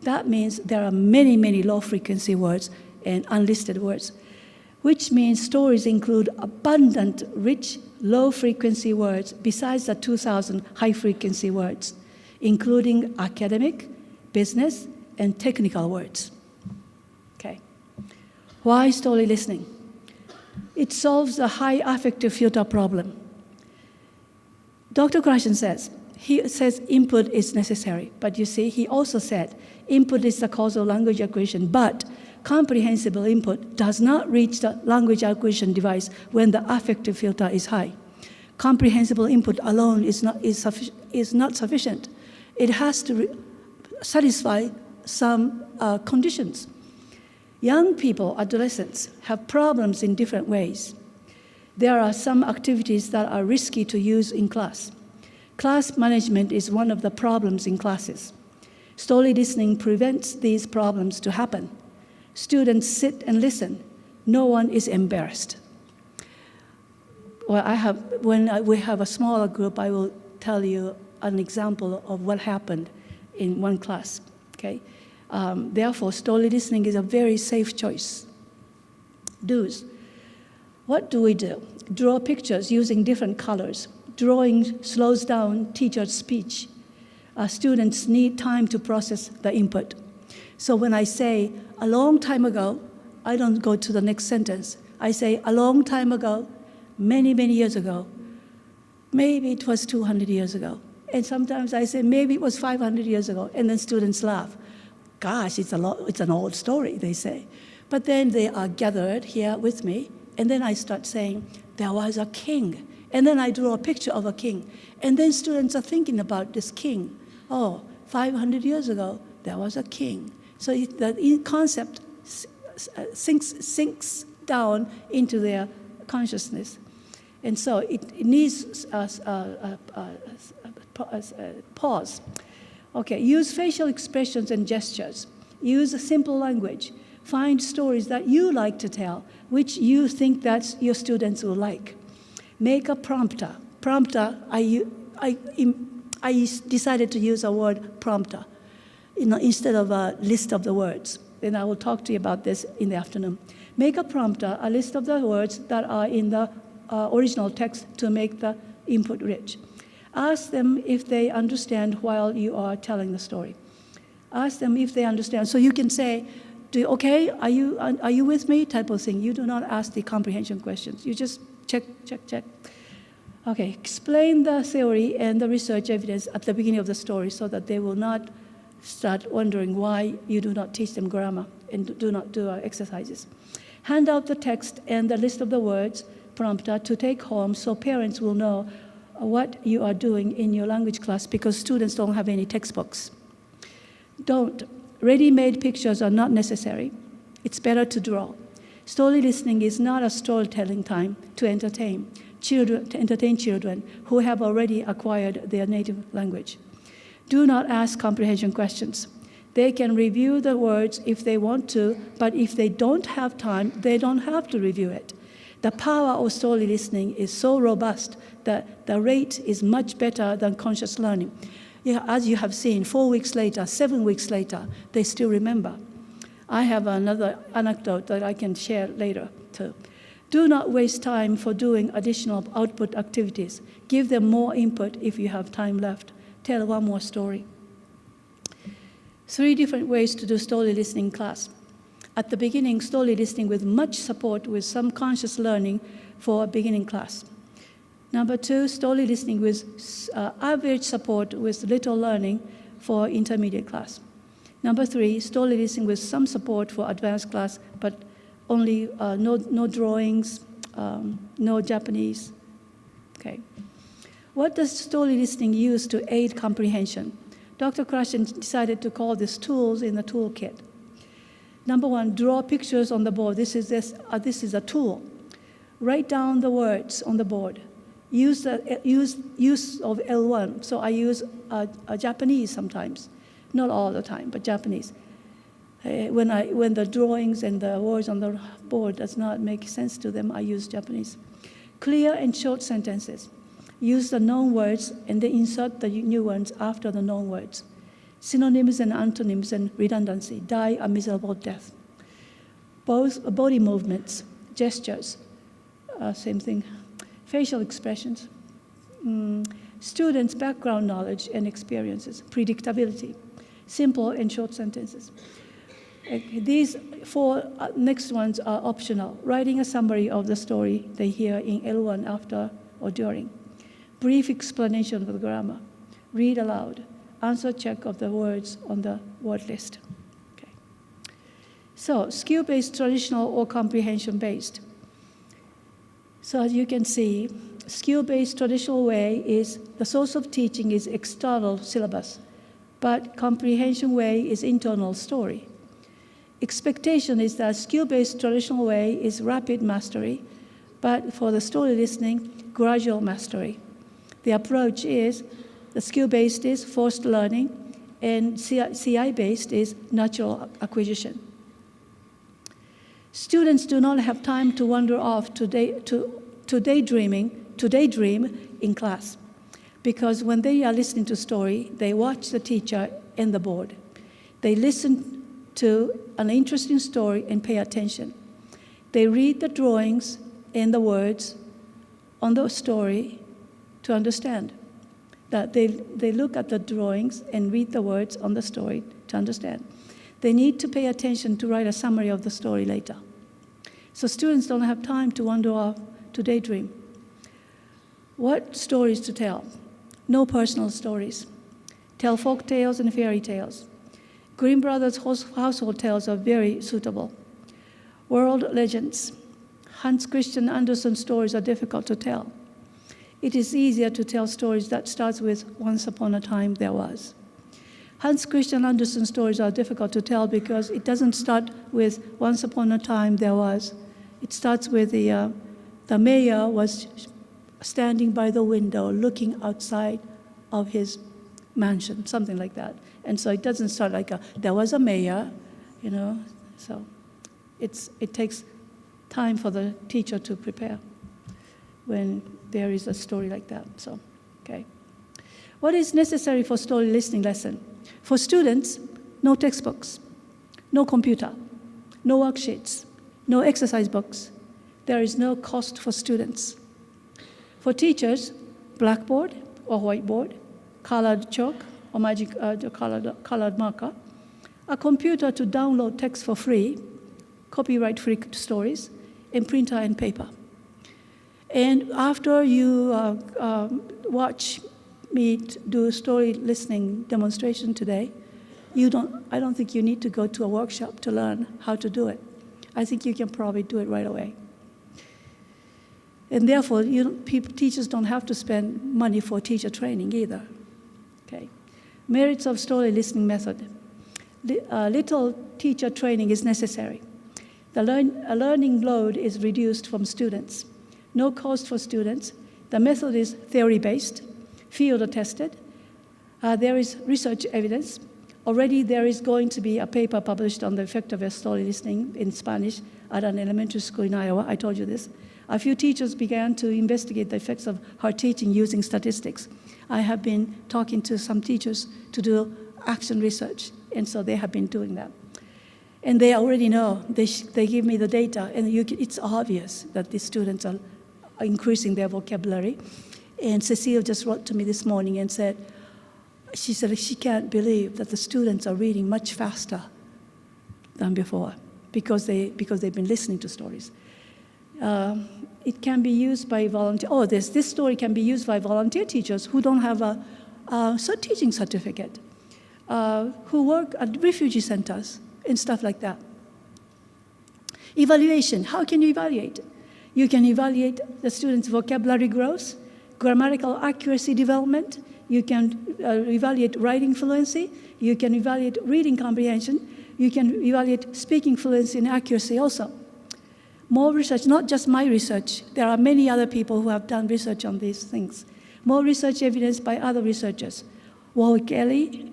That means there are many, many low-frequency words and unlisted words, which means stories include abundant, rich, low-frequency words besides the 2,000 high-frequency words, including academic, business, and technical words. Okay. Why story listening? It solves a high affective filter problem. Dr. Krashen says, input is necessary, but you see, he also said input is the cause of language acquisition, but comprehensible input does not reach the language acquisition device when the affective filter is high. Comprehensible input alone is not sufficient. It has to satisfy some conditions. Young people, adolescents, have problems in different ways. There are some activities that are risky to use in class. Class management is one of the problems in classes. Story listening prevents these problems to happen. Students sit and listen. No one is embarrassed. Well, we have a smaller group, I will tell you an example of what happened in one class, okay? Therefore, story listening is a very safe choice. Do's. What do we do? Draw pictures using different colors. Drawing slows down teacher's speech. Students need time to process the input. So when I say, a long time ago, I don't go to the next sentence. I say, a long time ago, many, many years ago. Maybe it was 200 years ago. And sometimes I say, maybe it was 500 years ago. And then students laugh. Gosh, it's an old story, they say. But then they are gathered here with me. And then I start saying, there was a king. And then I draw a picture of a king. And then students are thinking about this king. Oh, 500 years ago, there was a king. So the concept sinks down into their consciousness. And so it needs a pause. Okay, use facial expressions and gestures. Use a simple language. Find stories that you like to tell, which you think that your students will like. Make a prompter. Prompter, I decided to use a word prompter instead of a list of the words. And I will talk to you about this in the afternoon. Make a prompter, a list of the words that are in the original text to make the input rich. Ask them if they understand while you are telling the story. Ask them if they understand. So you can say, okay, are you with me? Type of thing. You do not ask the comprehension questions. You just check. Okay, explain the theory and the research evidence at the beginning of the story so that they will not start wondering why you do not teach them grammar and do not do exercises. Hand out the text and the list of the words prompter to take home so parents will know what you are doing in your language class because students don't have any textbooks. Don't. Ready-made pictures are not necessary. It's better to draw. Story listening is not a storytelling time to entertain children who have already acquired their native language. Do not ask comprehension questions. They can review the words if they want to, but if they don't have time, they don't have to review it. The power of story listening is so robust that the rate is much better than conscious learning. As you have seen, 4 weeks later, 7 weeks later, they still remember. I have another anecdote that I can share later too. Do not waste time for doing additional output activities. Give them more input if you have time left. Tell one more story. 3 different ways to do story listening class. At the beginning, story listening with much support with some conscious learning for a beginning class. Number 2, story listening with average support with little learning for intermediate class. Number 3, story listening with some support for advanced class, but only no drawings, no Japanese. Okay. What does story listening use to aid comprehension? Dr. Krashen decided to call these tools in the toolkit. Number 1, draw pictures on the board. This is a tool. Write down the words on the board. Use of L1. So I use Japanese sometimes, not all the time, but Japanese. When the drawings and the words on the board does not make sense to them, I use Japanese. Clear and short sentences. Use the known words and then insert the new ones after the known words. Synonyms and antonyms and redundancy. Die a miserable death. Both body movements, gestures, same thing. Facial expressions. Students' background knowledge and experiences. Predictability. Simple and short sentences. These 4 next ones are optional. Writing a summary of the story they hear in L1 after or during. Brief explanation of the grammar. Read aloud. Answer check of the words on the word list. Okay. So, skill-based, traditional, or comprehension-based. So as you can see, skill-based traditional way is the source of teaching is external syllabus, but comprehension way is internal story. Expectation is that skill-based traditional way is rapid mastery, but for the story listening, gradual mastery. The approach is The skill-based is forced learning, and CI-based is natural acquisition. Students do not have time to wander off to daydream in class, because when they are listening to story, they watch the teacher and the board. They listen to an interesting story and pay attention. They read the drawings and the words on the story to understand. That they look at the drawings and read the words on the story to understand. They need to pay attention to write a summary of the story later. So students don't have time to wander off to daydream. What stories to tell? No personal stories. Tell folk tales and fairy tales. Grimm Brothers household tales are very suitable. World legends. Hans Christian Andersen stories are difficult to tell. It is easier to tell stories that starts with once upon a time there was. Hans Christian Andersen stories are difficult to tell because it doesn't start with once upon a time there was. It starts with the mayor was standing by the window looking outside of his mansion, something like that. And so it doesn't start like there was a mayor, so it takes time for the teacher to prepare when there is a story like that. So, okay. What is necessary for story listening lesson? For students, no textbooks, no computer, no worksheets, no exercise books. There is no cost for students. For teachers, blackboard or whiteboard, colored chalk or magic colored marker, a computer to download text for free, copyright-free stories, and printer and paper. And after you watch me do a story listening demonstration today, I don't think you need to go to a workshop to learn how to do it. I think you can probably do it right away. And therefore, teachers don't have to spend money for teacher training either. Okay. Merits of story listening method. Little teacher training is necessary. The learning load is reduced from students. No cost for students. The method is theory-based, field-tested. There is research evidence. Already there is going to be a paper published on the effect of story listening in Spanish at an elementary school in Iowa. I told you this. A few teachers began to investigate the effects of hard teaching using statistics. I have been talking to some teachers to do action research, and so they have been doing that. And they already know. They give me the data, and it's obvious that the students are increasing their vocabulary. And Cecile just wrote to me this morning and said she can't believe that the students are reading much faster than before because they've been listening to stories. It can be used by volunteer. This story can be used by volunteer teachers who don't have a teaching certificate, who work at refugee centers and stuff like that. Evaluation. How can you evaluate? You can evaluate the students' vocabulary growth, grammatical accuracy development. You can evaluate writing fluency. You can evaluate reading comprehension. You can evaluate speaking fluency and accuracy also. More research, not just my research. There are many other people who have done research on these things. More research evidence by other researchers. Warwick Ellie,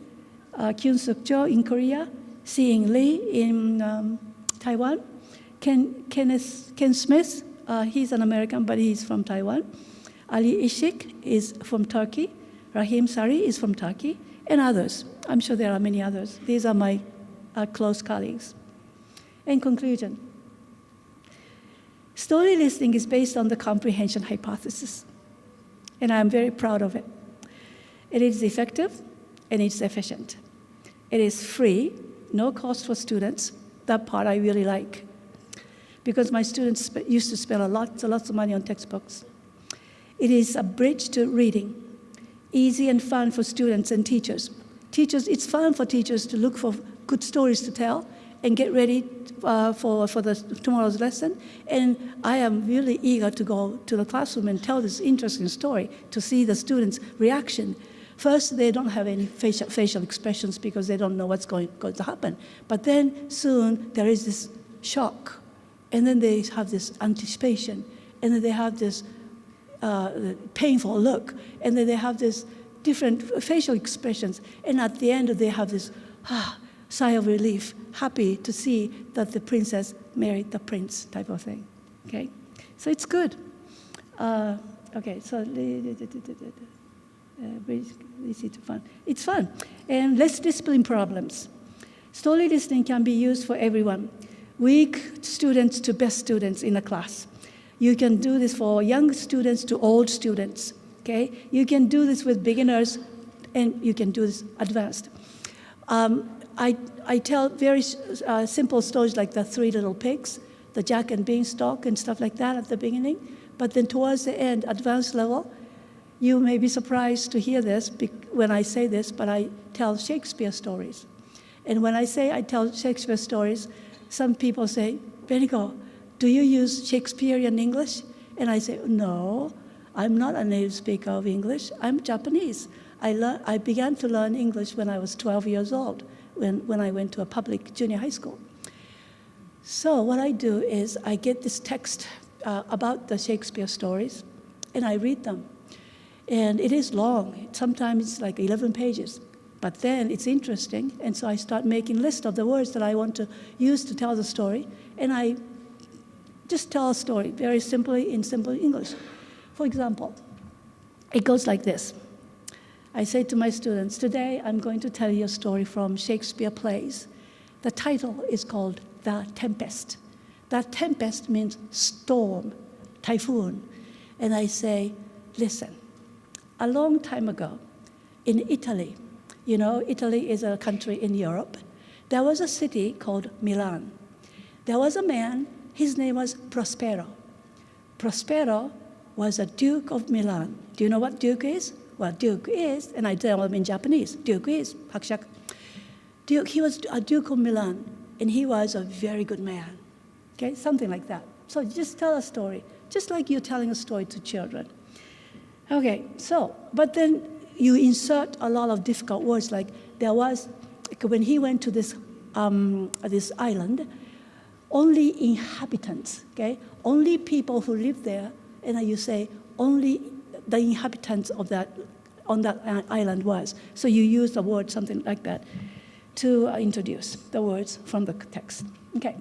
Kyun Suk Cho in Korea, Si-Ing Lee in Taiwan, Ken Smith, he's an American, but he's from Taiwan. Ali Ishik is from Turkey. Rahim Sari is from Turkey, and others. I'm sure there are many others. These are my close colleagues. In conclusion, story listening is based on the comprehension hypothesis, and I'm very proud of it. It is effective, and it's efficient. It is free, no cost for students. That part I really like, because my students used to spend lots of money on textbooks. It is a bridge to reading, easy and fun for students and teachers. It's fun for teachers to look for good stories to tell and get ready for tomorrow's lesson. And I am really eager to go to the classroom and tell this interesting story to see the students' reaction. First, they don't have any facial expressions because they don't know what's going to happen. But then soon there is this shock, and then they have this anticipation, and then they have this painful look, and then they have this different facial expressions. And at the end, they have this sigh of relief, happy to see that the princess married the prince type of thing. Okay? So it's good. Okay, so it's fun. And less discipline problems. Story listening can be used for everyone. Weak students to best students in a class. You can do this for young students to old students. Okay? You can do this with beginners, and you can do this advanced. I tell very simple stories like the Three Little Pigs, the Jack and Beanstalk, and stuff like that at the beginning. But then towards the end, advanced level, you may be surprised to hear this when I say this, but I tell Shakespeare stories. And when I say I tell Shakespeare stories, some people say, Beniko, do you use Shakespearean English? And I say, no, I'm not a native speaker of English. I'm Japanese. I began to learn English when I was 12 years old, when I went to a public junior high school. So what I do is I get this text about the Shakespeare stories, and I read them. And it is long. Sometimes it's like 11 pages. But then it's interesting, and so I start making lists of the words that I want to use to tell the story, and I just tell a story very simply in simple English. For example, it goes like this. I say to my students, today I'm going to tell you a story from Shakespeare plays. The title is called The Tempest. That tempest means storm, typhoon. And I say, listen, a long time ago in Italy, you know, Italy is a country in Europe. There was a city called Milan. There was a man, his name was Prospero. Prospero was a Duke of Milan. Do you know what Duke is? Well, Duke is, and I tell them in Japanese, Duke is, hakshak. Duke, he was a Duke of Milan, and he was a very good man. Okay, something like that. So just tell a story, just like you're telling a story to children. Okay, so, but then you insert a lot of difficult words, like there was, when he went to this island, only inhabitants, okay? Only people who live there, and you say only the inhabitants of that, on that island was. So you use the word, something like that, to introduce the words from the text. Okay,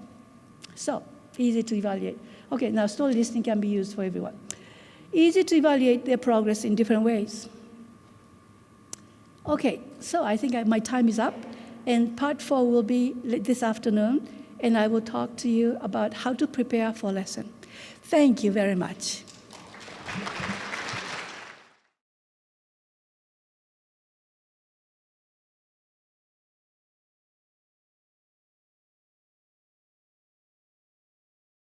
so easy to evaluate. Okay, now story listening can be used for everyone. Easy to evaluate their progress in different ways. Okay, so I think my time is up, and part 4 will be this afternoon, and I will talk to you about how to prepare for a lesson. Thank you very much.